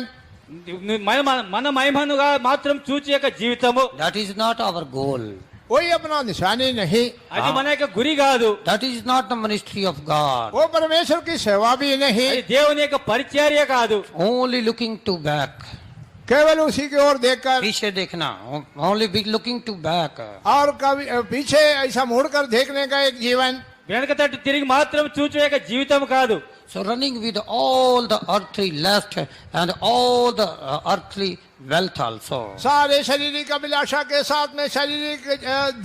మన మహిమనుగా మాత్రం చూచి యొక్క జీవితము, That is not our goal. वही अपना निशानी नहीं, అది మన యొక్క గురి కాదు. That is not the ministry of God. वो परमेश्वर की सेवा भी नहीं, అది దేవుని యొక్క పరిచర్య కాదు. Only looking to back. केवल उसी की ओर देखकर पीछे देखना. Only be looking to back. और कभी पीछे ऐसा मुड़कर देखने का एक जीवन, వెనక తట్టు తిరిగి మాత్రం చూచే యొక్క జీవితం కాదు. So running with all the earthly lust and all the earthly wealth also. सारे शारीरिक अभिलाषा के साथ में शारीरिक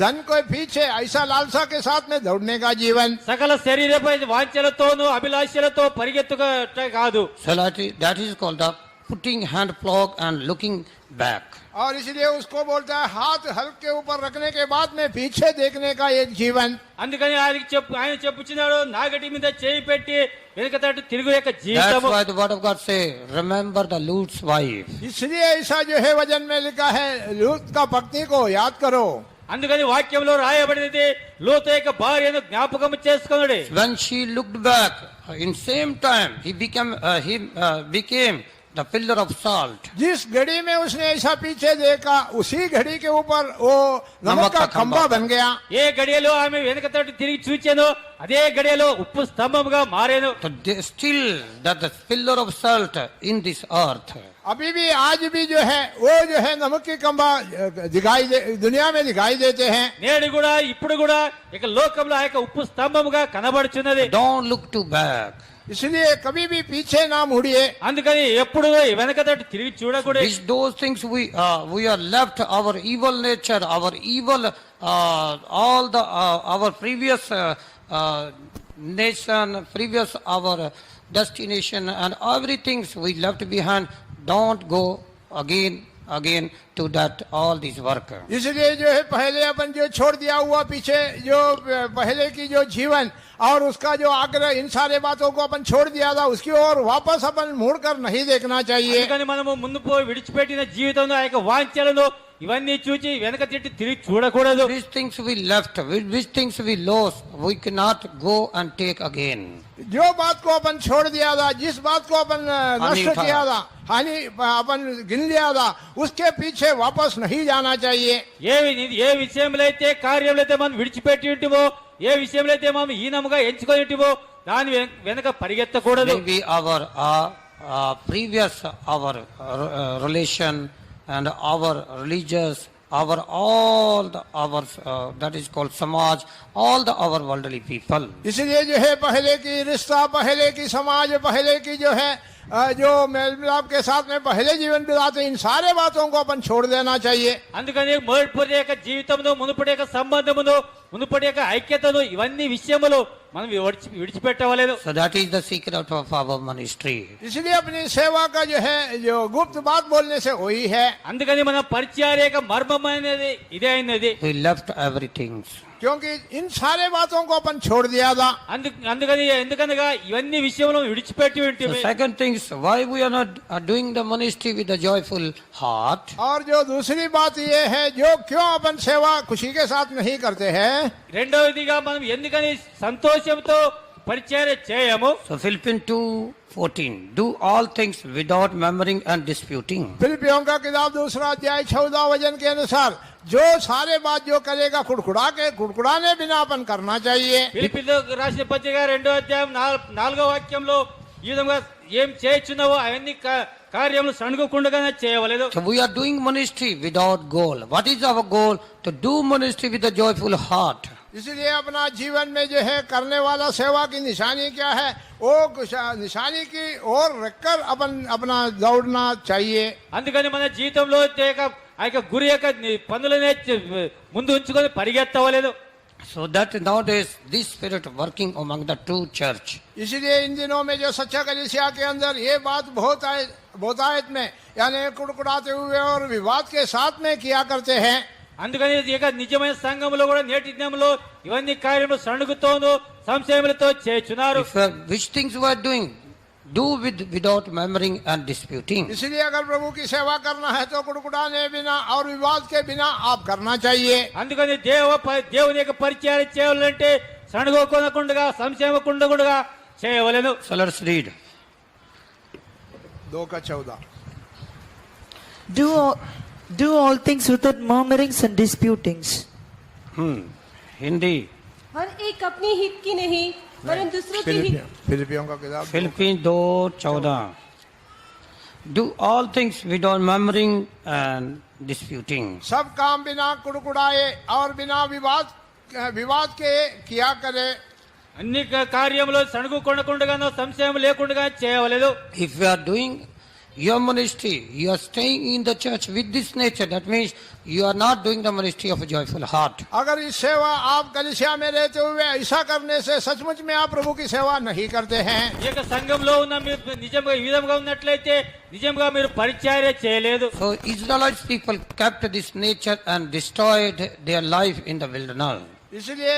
धन को पीछे ऐसा लालसा के साथ में दौड़ने का जीवन, సకల శరీరపై వాంఛలతోనూ అభిలాషలతో పరిగెత్తుట కాదు. So that is called the putting hand plough and looking back. और इसलिए उसको बोलता है हाथ हल के ऊपर रखने के बाद में पीछे देखने का एक जीवन। అందుకని ఆయన చెప్పుచున్నాడు, నాగటి మీద చేయి పెట్టి వెనుక తట్టు తిరుగు యొక్క That's జీవితము. why the word of God say, remember the Lut's wife. इसलिए ऐसा जो है वचन में लिखा है, लूत का पत्नी को याद करो। అందుకని వాక్యంలో రాయబడినది లోతు యొక్క భార్యను జ్ఞాపకం చేసుకొనుడి. When she looked back, in same time he became the pillar of salt. जिस घड़ी में उसने ऐसा पीछे देखा, उसी घड़ी के ऊपर वो नमक का खंभा बन गया. ఏ గడియలో ఆమె వెనక తట్టు తిరిగి చూచానో అదే గడియలో ఉప్పు స్తంభముగా మారేను. So still that the pillar of salt in this earth. अभी भी आज भी जो है वो जो है नमक की खंभा दुनिया में दिखाई देते हैं. నేడు కూడా ఇప్పుడు కూడా ఇక లోకంలో ఆ యొక్క ఉప్పు స్తంభముగా కనబడుచున్నది. Don't look too back. इसलिए कभी भी पीछे ना मुड़िए. అందుకని ఎప్పుడు వెనక తట్టు తిరిగి చూడకూడదు. Which those things we are left our evil nature, our evil all the our previous nation, previous our destination and everything we left behind. Don't go again to that all this work. इसलिए जो है पहले अपन जो छोड़ दिया हुआ पीछे जो पहले की जो जीवन और उसका जो आग्रह, इन सारे बातों को अपन छोड़ दिया था, उसकी ओर वापस अपन मुड़कर नहीं देखना चाहिए. అందుకని మనము ముందు పోయి విడిచిపెట్టిన జీవితంలో ఆ యొక్క వాంఛలను ఇవన్నీ చూచి వెనక తిట్టి తిరిగి చూడకూడదు. These things we left, which things we lost, we cannot go and take again. जो बात को अपन छोड़ दिया था, जिस बात को अपन नष्ट किया था, हानि अपन गिन लिया था, उसके पीछे वापस नहीं जाना चाहिए. ఏ విషయంలో అయితే కార్యంలో అయితే మనం విడిచిపెట్టి ఉంటివో, ఏ విషయంలో అయితే మనం హీనముగా ఎంచుకొని ఉంటివో దాని వెనక పరిగెత్తకూడదు. Maybe our previous our relation and our religious, our all the our that is called samaj, all the our worldly people. इसलिए जो है पहले की रिश्ता, पहले की समाज, पहले की जो है जो मेल मिलाप के साथ में पहले जीवन बिताते, इन सारे बातों को अपन छोड़ देना चाहिए. అందుకని మొదటి యొక్క జీవితంలో మునుపటి యొక్క సంబంధమును మునుపటి యొక్క ఐక్యతను ఇవన్నీ విషయములు మనం విడిచిపెట్టవలేదు. So that is the secret of our ministry. इसलिए अपनी सेवा का जो है जो गुप्त बात बोलने से वही है. అందుకని మన పరిచర్య యొక్క మర్మం అనేది ఇదే అయినది. We left everything. क्योंकि इन सारे बातों को अपन छोड़ दिया था. అందుకని ఎందుకనగా ఇవన్నీ విషయములను విడిచిపెట్టి The ఉంటుంది. second thing is why we are not doing the ministry with a joyful heart. और जो दूसरी बात ये है, जो क्यों अपन सेवा खुशी के साथ नहीं करते हैं. రెండవదిగా మనం ఎందుకని సంతోషంతో పరిచర్య చేయము. So Philippians 2:14, do all things without murmuring and disputing. फिलिपियों का किताब 2 अध्याय 14 वचन के अनुसार जो सारे बात जो करेगा कुड़कुड़ाने बिना अपन करना चाहिए. ఫిలిప్పీయులకు రాసిన పత్రిక 2వ అధ్యాయం 4వ వాక్యంలో ఈ విధంగా ఏం చేయుచున్నావో అవన్నీ కార్యములు సణుగకుండగానే చేయవలేదు. So we are doing ministry without goal. What is our goal? To do ministry with a joyful heart. इसलिए अपना जीवन में जो है करने वाला सेवा की निशानी क्या है, वो निशानी की ओर रखकर अपन अपना दौड़ना चाहिए. అందుకని మన జీవితంలో ఆ యొక్క గురి యొక్క పనులనే ముందు ఉంచుకొని పరిగెత్తవలేదు. So that nowadays this spirit working among the true church. इसलिए इन दिनों में जो सच्चा कलीसिया के अंदर ये बात बहुतायत में यानी कुड़कुड़ाते हुए और विवाद के साथ में किया करते हैं. అందుకని ఇక నిజమైన సంఘంలో కూడా నేటి దినంలో ఇవన్నీ కార్యములు సణుగుతోను సంశయములతో చేస్తున్నారు. Which things we are doing, do without murmuring and disputing. इसलिए अगर प्रभु की सेवा करना है तो कुड़कुड़ाने बिना और विवाद के बिना आप करना चाहिए. అందుకని దేవుని యొక్క పరిచర్య చేయాలంటే సణుగకుండా సంశయమకుండా చేయవలెను. So let's read. 2:14. Do all things without murmurings and disputings. Hindi. हर एक अपने हित की नहीं वरन दूसरों के हित. फिलिपियों का किताब Philippians 2:14. Do all things without murmuring and disputing. सब काम बिना कुड़कुड़ाए और बिना विवाद के किया करे. అన్ని కార్యములు సణుగుకొనకుండా సంశయం లేకుండా చేయవలేదు. If you are doing your ministry, you are staying in the church with this nature, that means you are not doing the ministry of a joyful heart. अगर इस सेवा आप कलीसिया में रहते हुए ऐसा करने से सचमुच में आप प्रभु की सेवा नहीं करते हैं. ఈ యొక్క సంఘంలో ఉన్న మీరు నిజంగా ఈ విధంగా ఉన్నట్లయితే నిజంగా మీరు పరిచర్య చేయలేదు. So Israelites people kept this nature and destroyed their life in the wilderness. इसलिए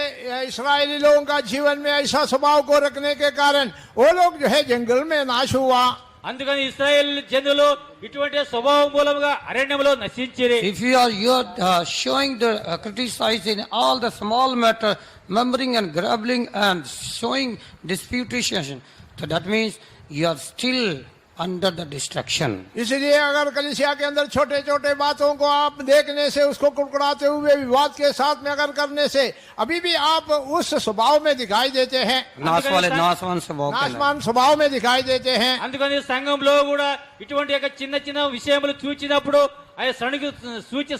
इस्राएली लोगों का जीवन में ऐसा स्वभाव को रखने के कारण वो लोग जो है जंगल में नाश हुआ. అందుకని ఇశ్రాయేల్ జనులు ఇటువంటి స్వభావం మూలముగా అరణ్యములో నశించిరి. If you are showing the criticizing all the small matter, murmuring and grumbling and showing disputation, so that means you are still under the destruction. इसलिए अगर कलीसिया के अंदर छोटे छोटे बातों को आप देखने से, उसको कुड़कुड़ाते हुए विवाद के साथ में अगर करने से अभी भी आप उस स्वभाव में दिखाई देते हैं, नासवान स्वभाव के नाशवान स्वभाव में दिखाई देते हैं. అందుకని సంఘంలో కూడా ఇటువంటి యొక్క చిన్న చిన్న విషయములు చూచినప్పుడు ఆయన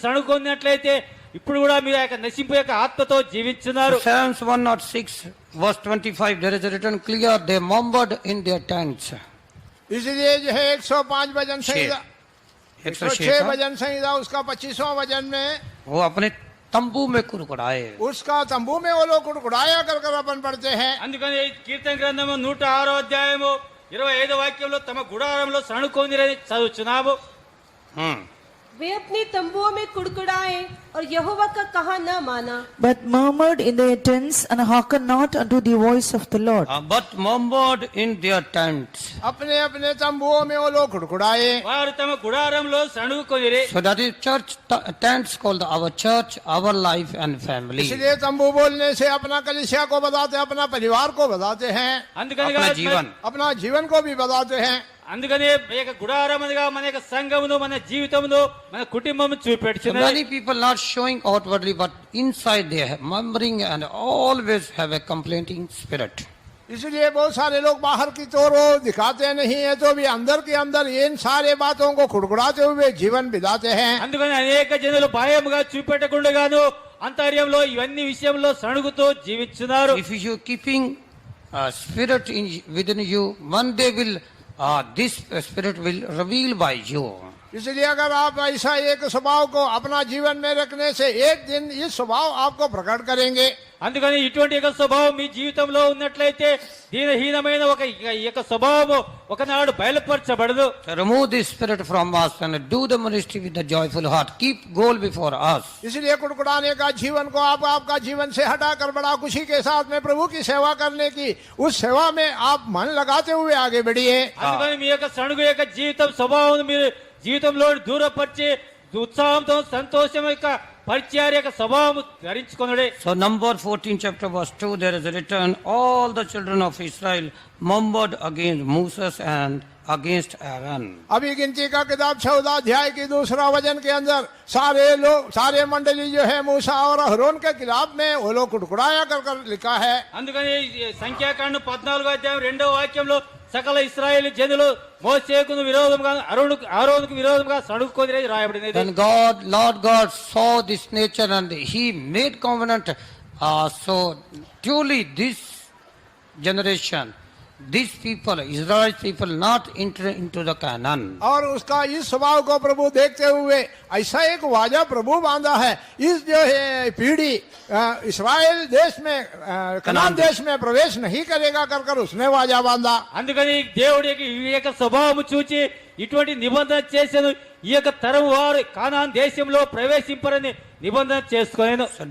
సణుకున్నట్లయితే ఇప్పుడు కూడా మీరు యొక్క నశింపు యొక్క ఆత్మతో జీవించున్నారు. Psalms 106 verse 25 there is written clear, they murmured in their tents. इसलिए जो है 105 भजन संहिता, 106 भजन संहिता उसका 25वां भजन में वो अपने तंबू में कुड़कुड़ाए. उसका तंबू में वो लोग कुड़कुड़ाया कर कर अपन पढ़ते हैं. అందుకని ఈ కీర్తన గ్రంథము 106వ అధ్యాయము 25వ వాక్యంలో తమ గుడారంలో సణుకొనిరని చదువుచున్నాము. वे अपने तंबुओं में कुड़कुड़ाए और यहोवा का कहा न माना. But murmured in their tents and hearkened not unto the voice of the Lord. But murmured in their tents. अपने अपने तंबुओं में वो लोग कुड़कुड़ाए. వారు తమ గుడారంలో సణుకొనిరి. So that is church tents called our church, our life and family. इसलिए तंबू बोलने से अपना कलीसिया को बताते हैं, अपना परिवार को बताते हैं, అందుకని अपना जीवन. अपना जीवन को भी बताते हैं. అందుకని మన యొక్క గుడారం అనగా మన యొక్క సంఘమును, మన జీవితమును, మన కుటుంబము So చూపెడుచున్నది. many people not showing outwardly, but inside they are murmuring and always have a complaining spirit. इसलिए बहुत सारे लोग बाहर की तौर वो दिखाते नहीं है, तो भी अंदर के अंदर इन सारे बातों को कुड़कुड़ाते हुए जीवन बिताते हैं. అందుకని అనేక జనులు బాహ్యముగా చూపెట్టకుండాను అంతర్యంలో ఇవన్నీ విషయంలో సణుగుతూ జీవిస్తున్నారు. If you keeping spirit within you, one day will this spirit will reveal by you. इसलिए अगर आप ऐसा एक स्वभाव को अपना जीवन में रखने से एक दिन ये स्वभाव आपको प्रकट करेंगे. అందుకని ఇటువంటి యొక్క స్వభావం మీ జీవితంలో ఉన్నట్లయితే దీనహీనమైన ఒక యొక్క స్వభావము ఒకనాడు బయలుపరచబడదు. Remove this spirit from us and do the ministry with a joyful heart. Keep goal before us. इसलिए कुड़कुड़ाने का जीवन को आप आपका जीवन से हटाकर बड़ा खुशी के साथ में प्रभु की सेवा करने की उस सेवा में आप मन लगाते हुए आगे बढ़िए. అందుకని మీ యొక్క సణుగు యొక్క జీవితం స్వభావం మీరు జీవితంలో దూరపరిచి ఉత్సాహంతో సంతోషం యొక్క పరిచర్య యొక్క స్వభావం ధరించుకొనుడే. So number 14 chapter verse 2 there is written, all the children of Israel murmured against Moses and against Aaron. अभी गिनती का किताब 14 अध्याय की दूसरा वचन के अंदर सारे लोग, सारे मंडली जो है मूसा और अहरोन के खिलाफ में वो लोग कुड़कुड़ाया कर कर लिखा है. అందుకని సంఖ్యాకాండం 14వ అధ్యాయం 2వ వాక్యంలో సకల ఇశ్రాయేలు జనులు మోషేకు విరోధంగా అహరోనుకు విరోధంగా సణుగుకొని రాయబడినది. Then Lord God saw this nature and he made covenant. So truly this generation, these people, Israel's people, not enter into the Canaan. और उसका इस स्वभाव को प्रभु देखते हुए ऐसा एक वाजा प्रभु बांधा है, इस जो है पीढ़ी इस्राएल देश में, कनान देश में प्रवेश नहीं करेगा कर कर उसने वाजा बांधा. అందుకని దేవుడి యొక్క స్వభావము చూచి ఇటువంటి నిబంధన చేశాను. ఈ యొక్క తరం వారు కానాన్ దేశంలో ప్రవేశింపరని నిబంధన చేసుకొనేను. So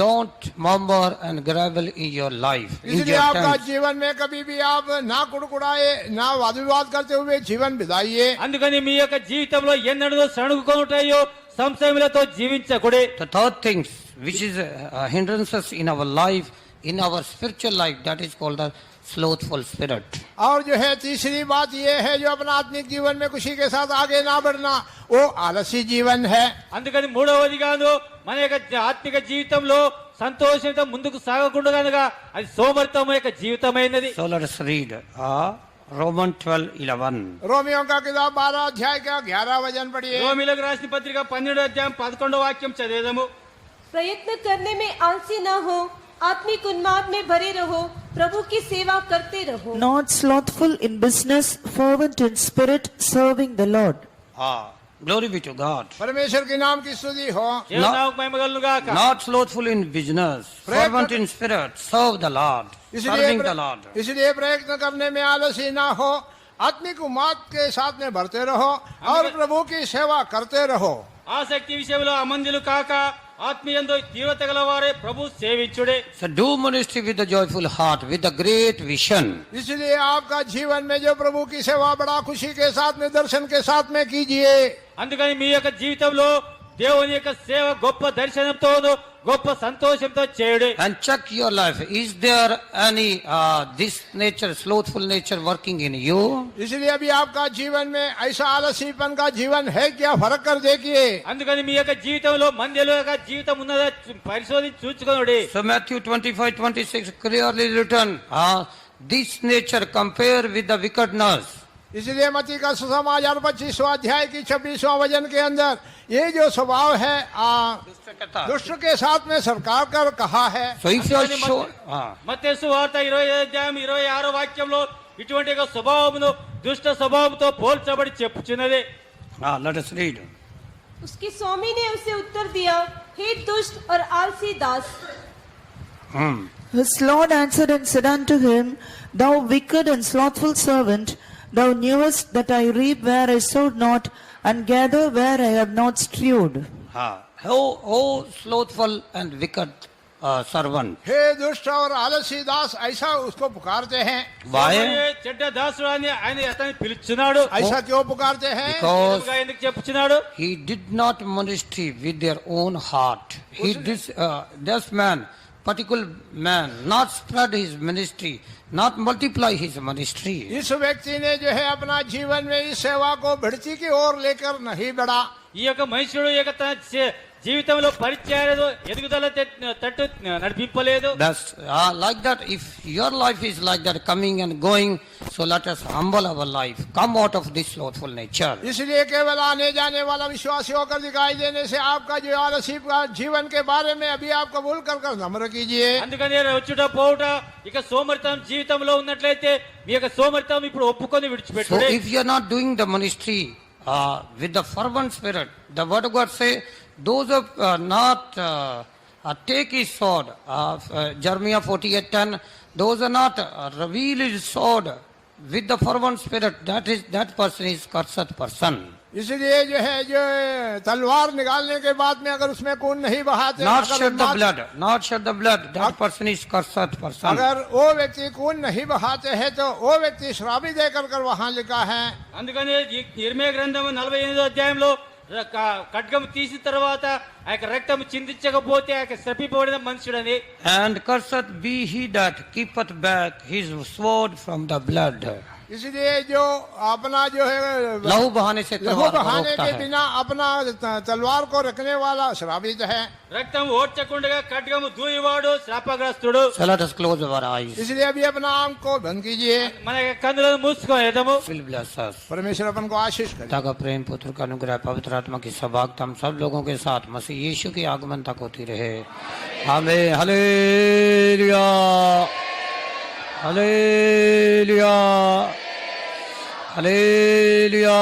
don't murmur and gravel in your life. In इसलिए your आपका tents. जीवन में कभी भी आप ना कुड़कुड़ाए, ना वाद विवाद करते हुए जीवन बिताइए. అందుకని మీ యొక్క జీవితంలో ఎన్నడూ సణుగుకొనుటయో సంశయములతో జీవించకూడే. The third things which is hindrances in our life, in our spiritual life, that is called the slothful spirit. और जो है तीसरी बात ये है, जो अपना आत्मिक जीवन में खुशी के साथ आगे ना बढ़ना, वो आलसी जीवन है. అందుకని మూడవదిగాను మన యొక్క ఆత్మిక జీవితంలో సంతోషంతో ముందుకు సాగకుండా కనుక అది సోమరితమ యొక్క జీవితమైనది. So let us read Romans 12:11. रोमियों का किताब 12 अध्याय का 11 वचन पढ़िए. రోమీయులకు రాసిన పత్రిక 12వ అధ్యాయం 11వ వాక్యం చదివేదము. प्रयत्न करने में आलसी न हो, आत्मिक उन्माद में भरे रहो, प्रभु की सेवा करते रहो. Not slothful in business, fervent in spirit, serving the Lord. Glory be to God. परमेश्वर के नाम की स्तुति हो. దేవుని నామముకు మహిమ కలుగును గాక. Not slothful in business, fervent in spirit, serve the Lord, serving the Lord. इसलिए प्रयत्न करने में आलसी ना हो, आत्मिक उन्माद के साथ में भरते रहो और प्रभु की सेवा करते रहो. ఆసక్తి విషయంలో అమంజులు కాక ఆత్మీయందు తీవ్రత గలవారే ప్రభు సేవించుడే. So do ministry with a joyful heart, with a great vision. इसलिए आपका जीवन में जो प्रभु की सेवा बड़ा खुशी के साथ में दर्शन के साथ में कीजिए. అందుకని మీ యొక్క జీవితంలో దేవుని యొక్క సేవ గొప్ప దర్శనంతో గొప్ప సంతోషంతో చేయుడే. And check your life. Is there any this nature, slothful nature working in you? इसलिए अभी आपका जीवन में ऐसा आलसीपन का जीवन है क्या, फर्क कर देखिए. అందుకని మీ యొక్క జీవితంలో మందిలో యొక్క జీవితం ఉన్నదా పరిశోధించి చూచుకోండి. So Matthew 25:26 clearly written, this nature compare with the wickedness. इसलिए मत्ती का सुसमाचार 25वां अध्याय की 26वां वचन के अंदर ये जो स्वभाव है दुष्ट के साथ में सरकार कर कहा है. So if you are sure, మత్తయి సువార్త 25వ అధ్యాయం 26వ వాక్యంలో ఇటువంటి ఒక స్వభావమును దుష్ట స్వభావంతో పోల్చబడి చెప్పుచున్నది. let us read. उसके स्वामी ने उसे उत्तर दिया, हे दुष्ट और आलसी दास, His Lord answered and said unto him, Thou wicked and slothful servant, thou knewest that I reap where I sowed not, and gather where I have not strewed. Oh slothful and wicked servant. हे दुष्ट और आलसी दास, ऐसा उसको पुकारते हैं. Why? చెడ్డ దాసుడు అని ఆయన అతన్ని పిలుచున్నాడు. ऐसा क्यों पुकारते हैं? Because ఎందుకు చెప్పుచున్నాడు? he did not ministry with their own heart. This man, particular man, not spread his ministry, not multiply his ministry. इस व्यक्ति ने जो है अपना जीवन में इस सेवा को बढ़ती की ओर लेकर नहीं बढ़ा. ఈ యొక్క మనుషుడు యొక్క తన జీవితంలో పరిచయం ఎదుగుదల తట్టు నడిపింపలేదు. That's like that. If your life is like that, coming and going, so let us humble our life, come out of this slothful nature. इसलिए केवल आने जाने वाला विश्वासी होकर दिखाई देने से आपका जो आलसी का जीवन के बारे में अभी आप कबूल कर नम्र कीजिए. అందుకని వచ్చుట పోవుట ఇక సోమరితనం జీవితంలో ఉన్నట్లయితే మీ యొక్క సోమరితనం ఇప్పుడు ఒప్పుకొని So విడిచిపెట్టుడే. if you are not doing the ministry with the fervent spirit, the word of God say, those who not take his sword, Jeremiah 48:10, those are not reveal his sword with the fervent spirit, that person is cursed person. इसलिए जो है जो तलवार निकालने के बाद में अगर उसमें खून नहीं बहाते, Not अगर shed the blood, not shed the blood, that person is cursed person. अगर वो व्यक्ति खून नहीं बहाते हैं तो वो व्यक्ति श्रापित देकर कर वहाँ लिखा है. అందుకని ఈ ఇర్మీయా గ్రంథం 48వ అధ్యాయంలో ఖడ్గం తీసిన తర్వాత ఆ యొక్క రక్తం చిందించకపోతే ఆ యొక్క శపింపబడిన మనుషుడని. And cursed be he that keepeth back his sword from the blood. इसलिए जो अपना जो है लहू बहाने से लहू तलवार को बहाने रोकता के है. बिना अपना तलवार को रखने वाला श्रापित है. రక్తం ఓడ్చకుండా ఖడ్గము దూయివాడు శాపగ్రస్తుడు. So let us close our eyes. इसलिए अभी अपना आंख को बंद कीजिए. మన యొక్క కన్నులను మూసుకోలేదము. Will bless us. परमेश्वर अपन को आशीष करे. पिता का प्रेम, पुत्र का अनुग्रह, पवित्र आत्मा की सौभाग्य हम सब लोगों के साथ मसीह यीशु की आगमन तक होती रहे. आमीन. Hallelujah, hallelujah, hallelujah.